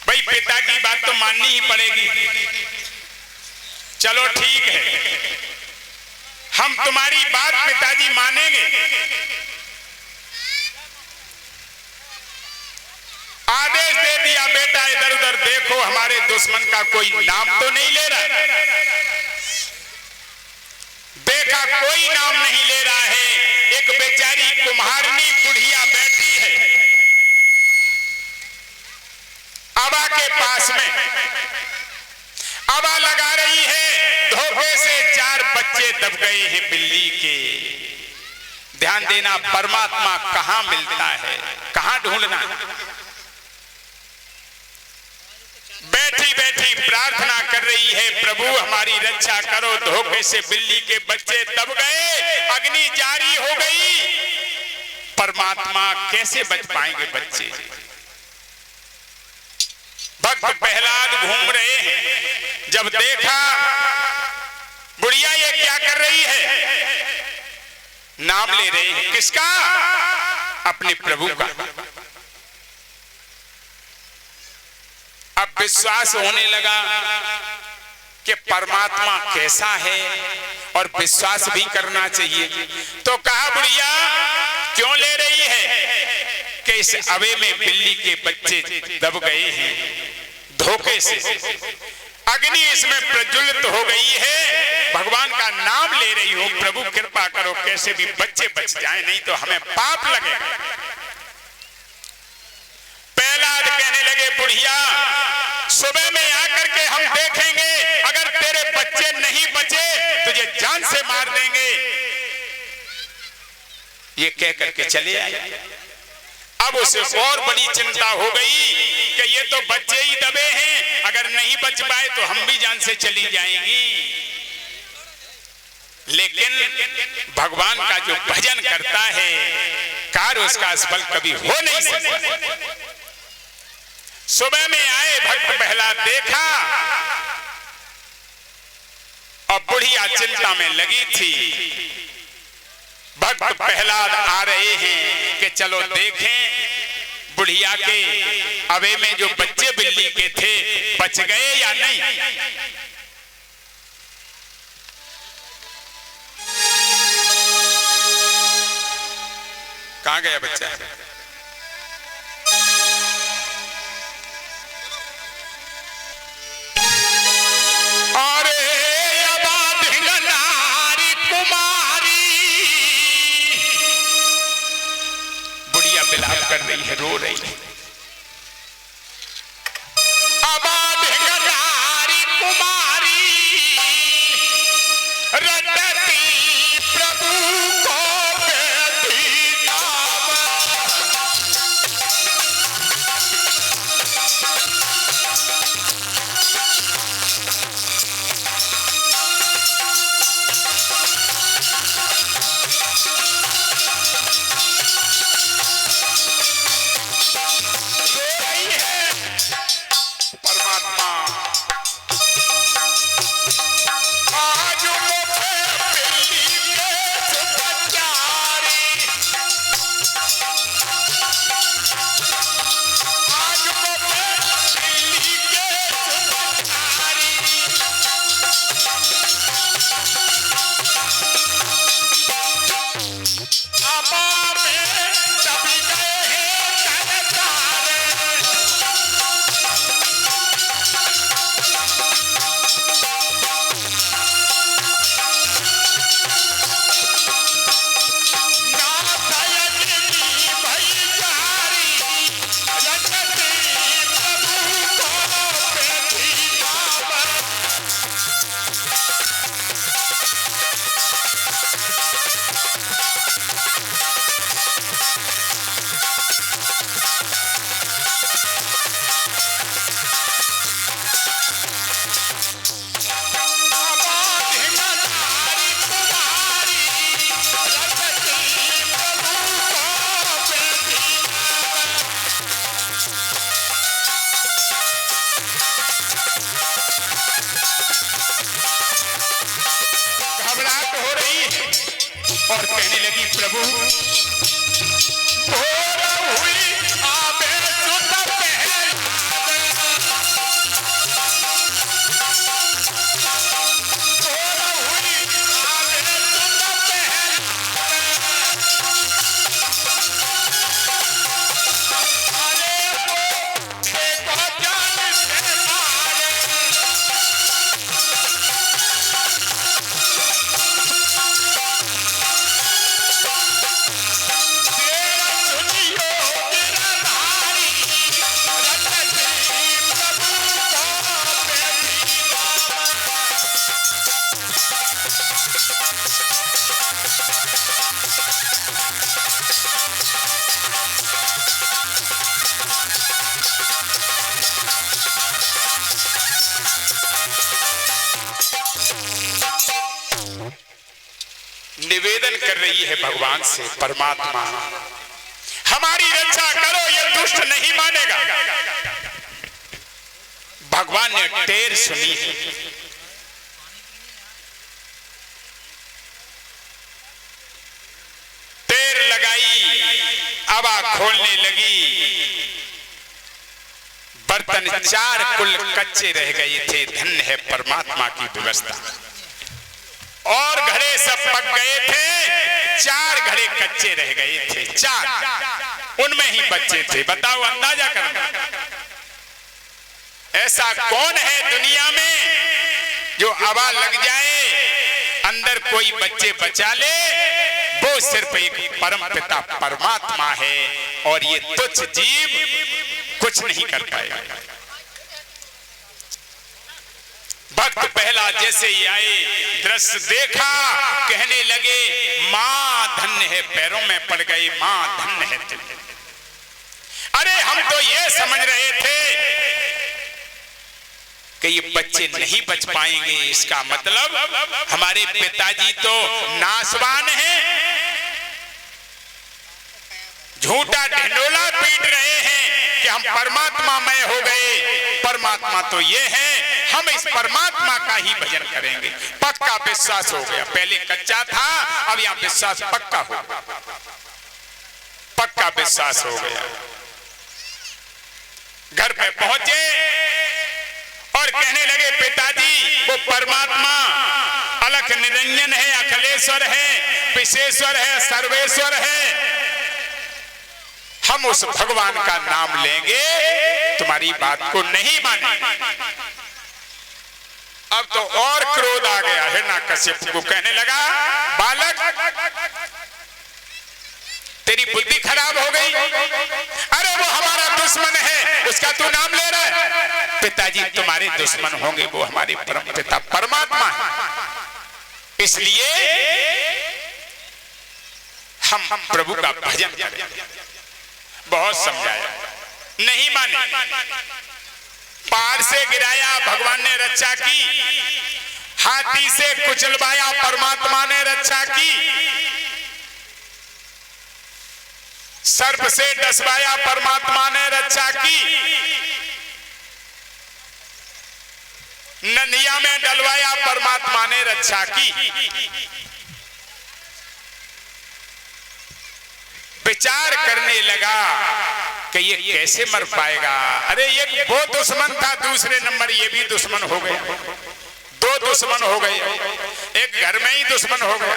भाई पिता की बात तो माननी ही पड़ेगी। चलो ठीक है, हम तुम्हारी बात पिताजी मानेंगे। आदेश दे दिया, बेटा इधर उधर देखो, हमारे दुश्मन का कोई नाम तो नहीं ले रहा। देखा कोई नाम नहीं ले रहा है। एक बेचारी कुम्हारनी बुढ़िया बैठी है आबा के पास में, आबा लगा रही है, धोखे से 4 बच्चे दब गए हैं बिल्ली के। ध्यान देना, परमात्मा कहां मिलता है, कहां ढूंढना। बैठी बैठी प्रार्थना कर रही है, प्रभु हमारी रक्षा करो, धोखे से बिल्ली के बच्चे दब गए, अग्नि जारी हो गई। परमात्मा कैसे बच पाएंगे बच्चे? भक्त प्रहलाद घूम रहे हैं, जब देखा बुढ़िया ये क्या कर रही है, नाम ले रहे हैं, किसका? अपने प्रभु का। अब विश्वास होने लगा कि परमात्मा कैसा है और विश्वास भी करना चाहिए। तो कहा, बुढ़िया क्यों ले रही है कि इस अवे में बिल्ली के बच्चे दब गए हैं धोखे से, अग्नि इसमें प्रज्वलित हो गई है, भगवान का नाम ले रही हो, प्रभु कृपा करो कैसे भी बच्चे बच जाए, नहीं तो हमें पाप लगेगा। प्रहलाद कहने लगे, बुढ़िया सुबह में आकर के हम देखेंगे, अगर तेरे बच्चे नहीं बचे तुझे जान से मार देंगे। ये कह करके चले आए। अब उसे और बड़ी चिंता हो गई कि ये तो बच्चे ही दबे हैं, अगर नहीं बच पाए तो हम भी जान से चली जाएंगी। लेकिन भगवान का जो भजन करता है, कार्य उसका असफल कभी हो नहीं सकता। सुबह में आए भक्त प्रहलाद, देखा और बुढ़िया चिंता में लगी थी। भक्त प्रहलाद आ रहे हैं कि चलो देखें बुढ़िया के अवे में जो बच्चे बिल्ली के थे बच गए या नहीं। कहां गया बच्चा? कर रही है, रो रही है। अबाध नारी कुमारी रटती प्रभु को बेटी नाम। आज और कहने लगी प्रभु भोर हुई आबे सुत पहल निवेदन कर रही है भगवान से, परमात्मा हमारी रक्षा करो, ये दुष्ट नहीं मानेगा। भगवान ने टेर सुनी, टेर लगाई, अबा खोलने लगी। बर्तन चार कुल कच्चे रह गए थे। धन्य है परमात्मा की व्यवस्था। और घड़े सब पक गए थे, चार घड़े कच्चे रह गए थे, चार उनमें ही बच्चे थे। बताओ, अंदाजा करना, ऐसा कौन है दुनिया में जो हवा लग जाए अंदर कोई बच्चे बचा ले? वो सिर्फ एक परम पिता परमात्मा है, और ये तुच्छ जीव कुछ नहीं कर पाएगा। भक्त पहला जैसे ही आए, दृश्य देखा, कहने लगे मां धन्य है, पैरों में पड़ गई, मां धन्य है। अरे हम तो ये समझ रहे थे कि ये बच्चे नहीं बच पाएंगे, इसका मतलब हमारे पिताजी तो नासवान हैं, झूठा ढिंडोला पीट रहे हैं कि हम परमात्मामय हो गए। परमात्मा तो ये है, हम इस परमात्मा का ही भजन करेंगे। पक्का विश्वास हो गया। पहले कच्चा था, अब यहां विश्वास पक्का हो गया, पक्का विश्वास हो गया। घर पे पहुंचे और कहने लगे पिताजी वो परमात्मा अलख निरंजन है, अखिलेश्वर है, विशेश्वर है, सर्वेश्वर है, हम उस भगवान का नाम लेंगे, तुम्हारी बात को नहीं मानेंगे। अब तो और क्रोध आ गया। हिरण्यकश्यप को कहने लगा बालक, तेरी बुद्धि खराब हो गई। अरे वो हमारा दुश्मन है, उसका तू नाम ले रहा है। पिताजी तुम्हारे दुश्मन होंगे, वो हमारे परम पिता परमात्मा है, इसलिए हम प्रभु का भजन करें। बहुत समझाया, नहीं माने। पहाड़ से गिराया, भगवान ने रक्षा की। हाथी से कुचलवाया, परमात्मा ने रक्षा की। सर्प से डसवाया, परमात्मा ने रक्षा की। नदिया में डलवाया, परमात्मा ने रक्षा की। विचार करने लगा कि ये कैसे मर पाएगा। अरे ये वो दुश्मन था, दूसरे नंबर ये भी दुश्मन हो गया, दो दुश्मन हो गए, एक घर में ही दुश्मन हो गया।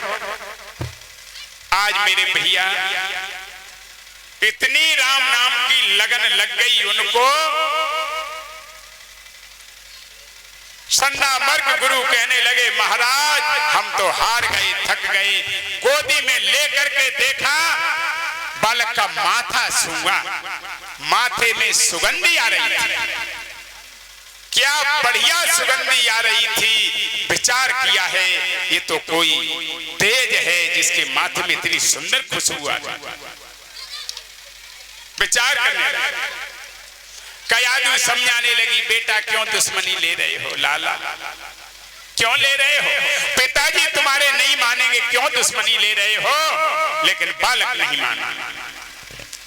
आज मेरे भैया इतनी राम नाम की लगन लग गई उनको, संदा मर्ग गुरु कहने लगे महाराज हम तो हार गए, थक गए। गोदी में लेकर के देखा, बालक का माथा सूंघा, माथे में सुगंधी आ रही थी, क्या बढ़िया सुगंधी आ रही थी। विचार किया है ये तो कोई तेज है जिसके माथे में इतनी सुंदर खुशबू आ रही। विचार करने लगा, कयादू समझाने लगी बेटा क्यों दुश्मनी ले रहे हो, लाला क्यों ले रहे हो, पिताजी तुम्हारे नहीं मानेंगे, क्यों दुश्मनी ले रहे हो। लेकिन बालक नहीं माना,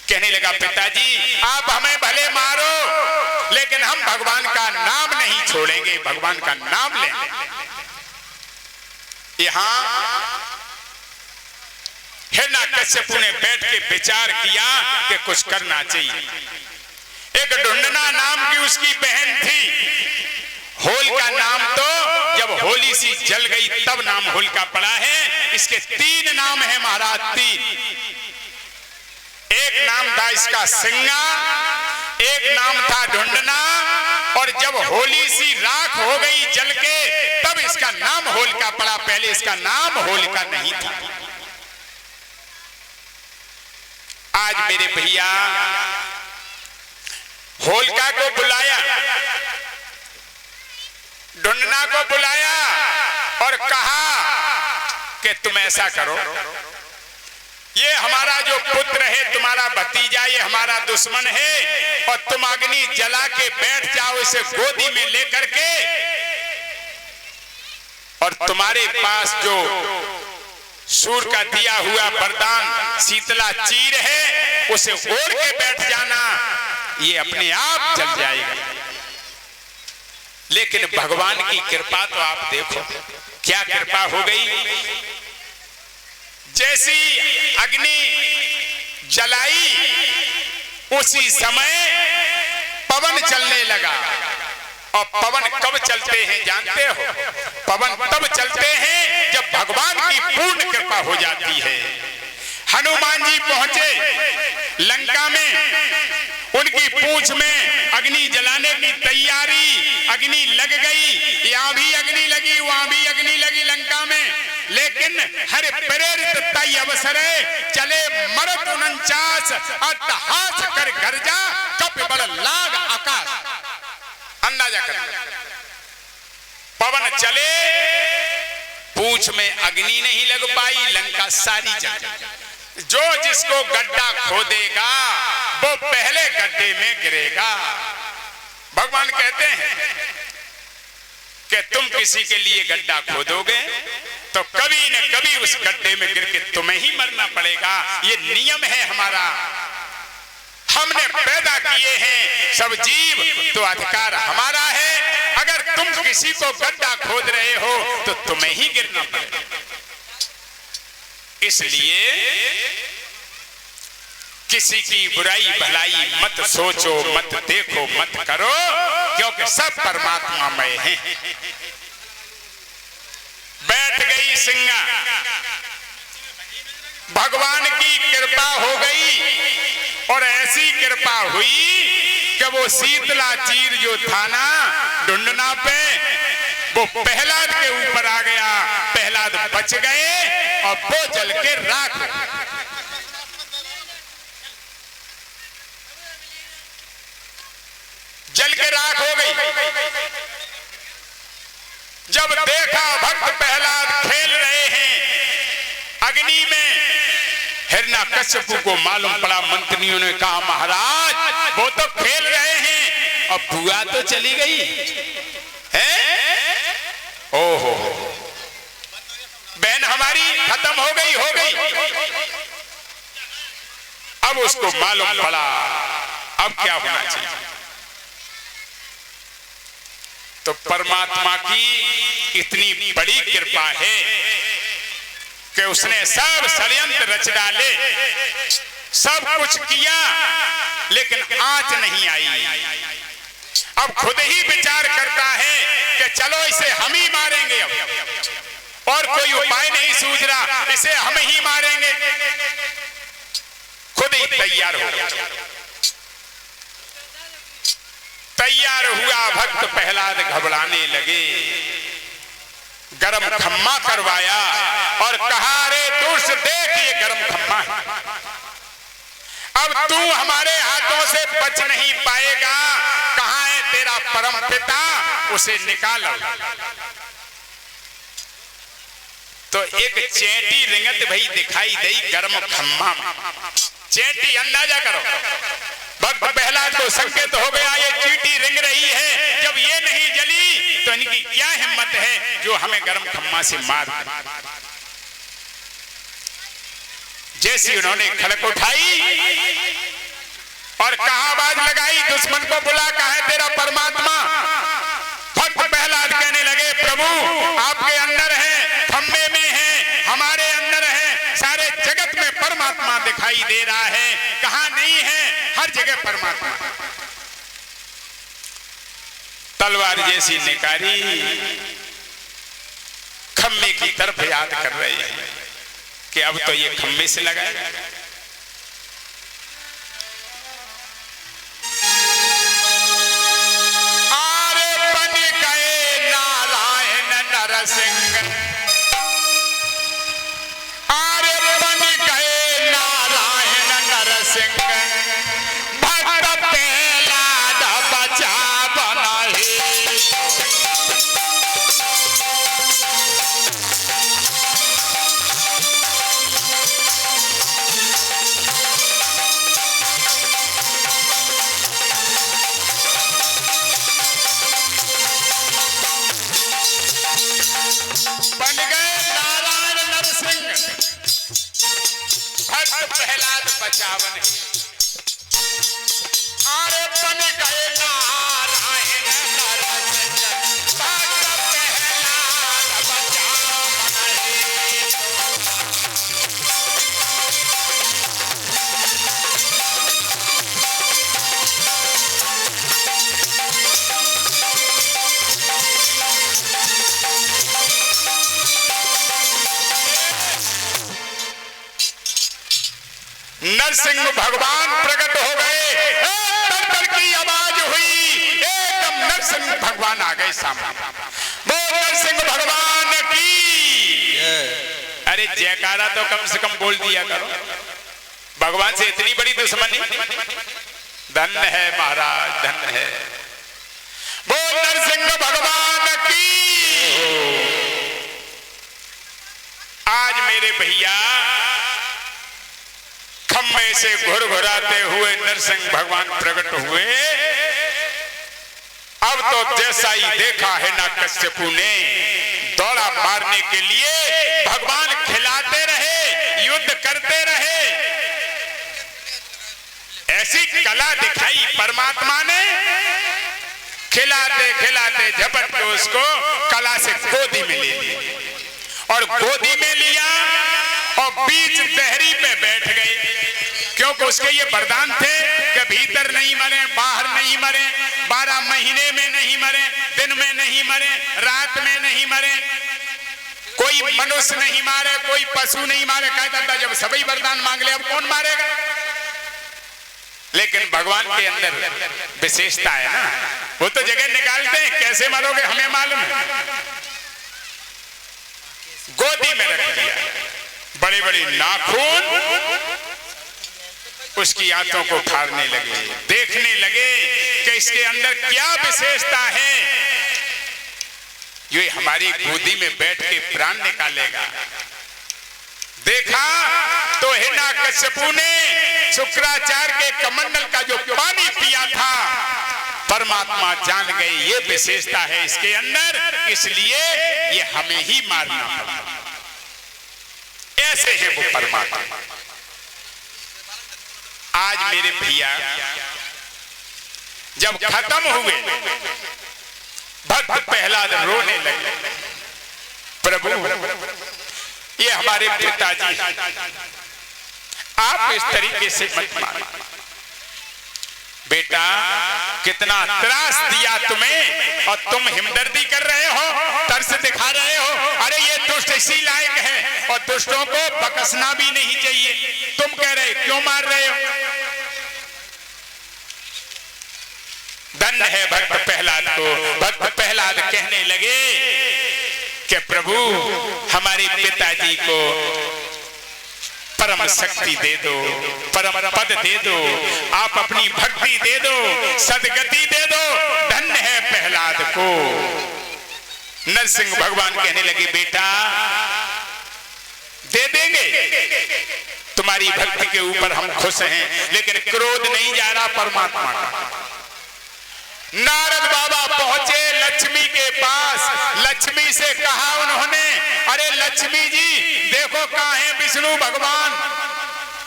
कहने लगा पिताजी आप हमें भले मारो लेकिन हम भगवान का नाम नहीं छोड़ेंगे, भगवान का नाम लेंगे। यहां हिरण्यकश्यप ने बैठ के विचार किया कि कुछ करना चाहिए। एक ढूंढना नाम की उसकी बहन थी। होलिका नाम तो जब होली सी जल गई तब नाम होलिका पड़ा है। इसके 3 नाम है महाराज, 3। एक नाम था इसका सिंगा, एक नाम था ढूंढना, और जब होली सी राख हो गई जल के तब इसका नाम होलिका पड़ा। पहले इसका नाम होलिका नहीं था। आज मेरे भैया होलिका को बुलाया, ढूंढना को बुलाया और कहा कि तुम ऐसा करो, ये हमारा जो पुत्र है, तुम्हारा भतीजा, ये हमारा दुश्मन है, और तुम अग्नि जला के बैठ जाओ इसे गोदी में लेकर के, और तुम्हारे पास जो सूर का दिया हुआ वरदान शीतला चीर है उसे ओढ़ के बैठ जाना, ये अपने आप जल जाएगा। लेकिन भगवान की कृपा तो आप देखो क्या कृपा हो गई। जैसी अग्नि जलाई उसी समय पवन चलने लगा। और पवन कब चलते हैं जानते हो? पवन तब चलते हैं जब भगवान की पूर्ण कृपा हो जाती है। हनुमान जी पहुंचे लंका में, उनकी पूंछ में अग्नि जलाने की तैयारी, अग्नि लग गई, यहां भी अग्नि लगी, वहां भी अग्नि लगी लंका में। लेकिन हर प्रेरित तय अवसरे चले मरत 49 अट्टहास कर गर्जा, कप बड़ लाग आकाश। अंदाजा कर, पवन चले, पूंछ में अग्नि नहीं लग पाई, लंका सारी जल। जो जिसको गड्ढा खोदेगा वो पहले गड्ढे में गिरेगा। भगवान कहते हैं कि तुम किसी के लिए गड्ढा खोदोगे तो कभी न कभी उस गड्ढे में गिर के तुम्हें ही मरना पड़ेगा। ये नियम है हमारा, हमने पैदा किए हैं सब जीव, तो अधिकार हमारा है। अगर तुम किसी को गड्ढा खोद रहे हो तो तुम्हें ही गिरना पड़ेगा। इसलिए किसी की बुराई भलाई मत सोचो, मत देखो, मत करो, क्योंकि सब परमात्मामय हैं। बैठ गई सिंगा, भगवान की कृपा हो गई, और ऐसी कृपा हुई कि वो शीतला चीर जो था ना ढूंढना पे, वो प्रहलाद के ऊपर आ गया। प्रहलाद बच गए और वो जल के राख। जल के राख हो गई। जब देखा भक्त प्रहलाद खेल रहे हैं अग्नि में, हिरण्यकश्यप को मालूम पड़ा। मंत्रियों ने कहा महाराज वो तो खेल रहे हैं और बुआ तो चली गई है। ओहो, बहन हमारी खत्म हो गई, हो गई। अब उसको मालूम पड़ा अब क्या होना चाहिए। तो परमात्मा की इतनी बड़ी कृपा है कि उसने सब षड्यंत्र रच डाले, सब कुछ किया, लेकिन आंच नहीं आई। अब खुद ही विचार करता है कि चलो इसे हम ही मारेंगे, अब और कोई उपाय नहीं सूझ रहा, इसे हम ही मारेंगे। खुद ही तैयार हो गया। तैयार हुआ भक्त प्रहलाद, घबराने लगे। गरम खम्मा करवाया और कहा अरे दूर से देख ये गरम खम्मा है, अब तू हमारे हाथों से बच नहीं पाएगा। कहां है तेरा परम पिता, उसे निकालो। तो एक चेंटी रिंगत भई दिखाई दी गरम खम्मा में। चेंटी, अंदाजा करो, भक्त प्रहलाद को संकेत हो गया ये चींटी रिंग रही है। जब ये नहीं जली तो इनकी क्या हिम्मत है जो हमें गरम खम्मा से मार दे। जैसी उन्होंने खड़क उठाई और कहा आवाज लगाई, दुश्मन को बुला, कहा है तेरा परमात्मा। भक्त प्रहलाद कहने लगे प्रभु आपके अंदर है, खम्भे में है, हमारे अंदर है, सारे जगत में दिखाई दे रहा है, कहां नहीं है, हर जगह परमात्मा। तलवार जैसी निकारी खम्मे की तरफ याद कर रहे हैं कि अब तो ये खम्मे से लगाएगा। आरे बन गए नारायण नरसिंह, आरे बन गए नारायण नरसिंह, भक्त प्रहलाद बचा बनाए। बन गए नारायण नरसिंह, भक्त प्रहलाद बचावन है। अरे बन गए नारायण नरसिंह, भक्त प्रहलाद बचावन है। नरसिंह भगवान प्रकट हो गए, तर की आवाज हुई, एकदम नरसिंह भगवान आ गए सामने। बोल नरसिंह भगवान की। अरे जयकारा तो कम से कम बोल दिया करो, भगवान से इतनी बड़ी दुश्मनी। धन्य है महाराज, धन्य है। बोल नरसिंह भगवान की। आज मेरे भैया खम्मे से घुरघुराते हुए नरसिंह भगवान प्रकट हुए। अब तो जैसा ही देखा है ना कश्यपु ने, दौड़ा मारने के लिए। भगवान खिलाते रहे, युद्ध करते रहे। ऐसी कला दिखाई परमात्मा ने, खिलाते खिलाते झपट के उसको कला से गोदी में ले लिया। और गोदी में लिया और बीच दहरी पे बैठ गए, क्योंकि उसके ये वरदान थे कि भीतर नहीं मरे, बाहर नहीं मरे, 12 महीने में नहीं मरे, दिन में नहीं मरे, रात में नहीं मरे, कोई मनुष्य नहीं मारे, कोई पशु नहीं मारे। कहता था जब सभी वरदान मांग ले अब कौन मारेगा। लेकिन भगवान के अंदर विशेषता है ना, वो तो जगह निकालते हैं, कैसे मरोगे हमें मालूम है। गोदी में रख दिया, बड़े बड़े नाखून उसकी आंतों को फाड़ने लगे। देखने लगे कि इसके अंदर क्या विशेषता है, ये हमारी गोदी में बैठ के प्राण निकालेगा। देखा तो हिरण्यकश्यपु ने शुक्राचार्य के कमंडल का जो पानी पिया था, परमात्मा जान गए ये विशेषता है इसके अंदर, इसलिए ये हमें ही मारना पड़ा। ऐसे है वो परमात्मा। आज मेरे भैया जब खत्म हुए, भक्त प्रहलाद रोने लगे। प्रभु ये हमारे पिताजी, आप इस तरीके से मत मारो। बेटा कितना त्रास दिया तुम्हें और तुम हिमदर्दी कर रहे हो, तरस दिखा रहे हो। अरे ये दुष्ट इसी लायक है और दुष्टों को बकसना भी नहीं चाहिए। तुम कह रहे क्यों मार रहे हो। धन्य है भक्त प्रहलाद को। भक्त प्रहलाद कहने लगे कि प्रभु हमारे पिताजी को परम शक्ति दे दो, परम पद दे दो, आप अपनी भक्ति दे दो, सदगति दे दो। धन्य है प्रहलाद को। नरसिंह भगवान कहने लगे बेटा दे देंगे, तुम्हारी भक्ति के ऊपर हम खुश हैं, लेकिन क्रोध नहीं जा रहा परमात्मा का। नारद बाबा पहुंचे लक्ष्मी के पास, लक्ष्मी से कहा उन्होंने, अरे लक्ष्मी जी देखो कहाँ है विष्णु भगवान।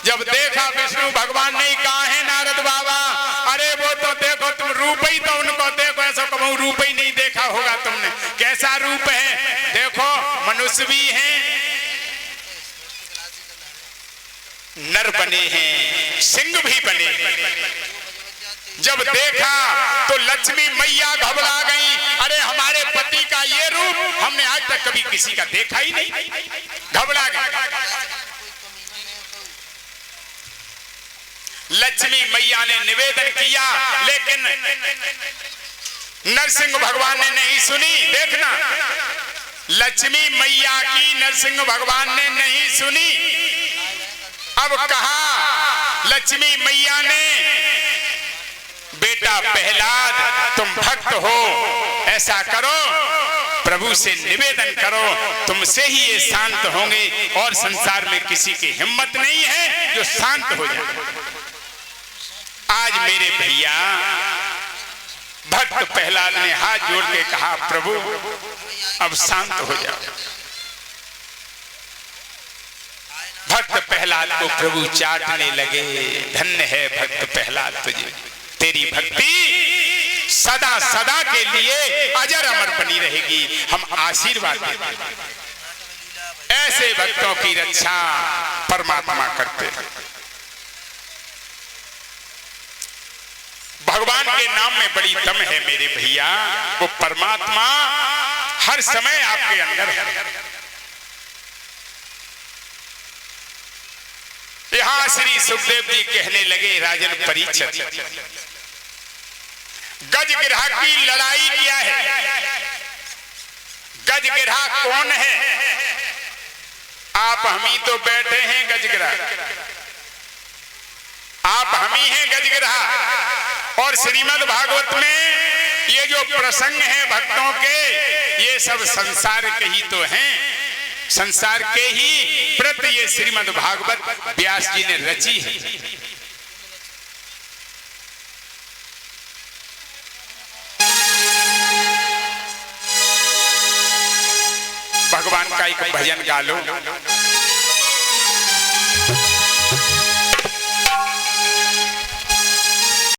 जब देखा विष्णु भगवान नहीं, कहाँ है नारद बाबा। अरे वो तो देखो तुम रूप ही तो उनको देखो, ऐसा कहूँ रूप ही नहीं देखा होगा तुमने। कैसा रूप है देखो, मनुष्य भी है। नर बने हैं, सिंह भी बने हैं। जब देखा तो लक्ष्मी मैया घबरा गई, अरे हमारे पति का ये रूप हमने आज तक कभी किसी का देखा ही नहीं, घबरा गई। लक्ष्मी मैया ने निवेदन किया, लेकिन नरसिंह भगवान ने नहीं सुनी। देखना, लक्ष्मी मैया की नरसिंह भगवान ने नहीं सुनी। अब कहा लक्ष्मी मैया ने, बेटा प्रहलाद तुम भक्त हो, ऐसा करो प्रभु से निवेदन करो, तुमसे ही ये शांत होंगे और संसार में किसी की हिम्मत नहीं है जो शांत हो जाए। आज मेरे भैया भक्त प्रहलाद ने हाथ जोड़ के कहा, प्रभु अब शांत हो जाओ। भक्त प्रहलाद को प्रभु चाटने लगे। धन्य है भक्त प्रहलाद तुझे, तेरी भक्ति सदा सदा के लिए अजर अमर बनी रहेगी। हम आशीर्वाद देते हैं, ऐसे भक्तों की रक्षा परमात्मा करते हैं। भगवान के नाम में बड़ी दम है मेरे भैया, वो परमात्मा हर समय आपके अंदर है। यहां श्री सुखदेव जी कहने लगे, राजन परीक्षित, गजगिरह की लड़ाई क्या है? गजगिरह कौन है? आप हम ही तो बैठे हैं गजगिरह, आप हम ही हैं गजगिरह। और श्रीमद् भागवत में ये जो प्रसंग हैं भक्तों के, ये सब संसार के ही तो हैं, संसार के ही प्रति ये श्रीमद् भागवत व्यास जी ने रची है। भगवान का एक भजन गा लो।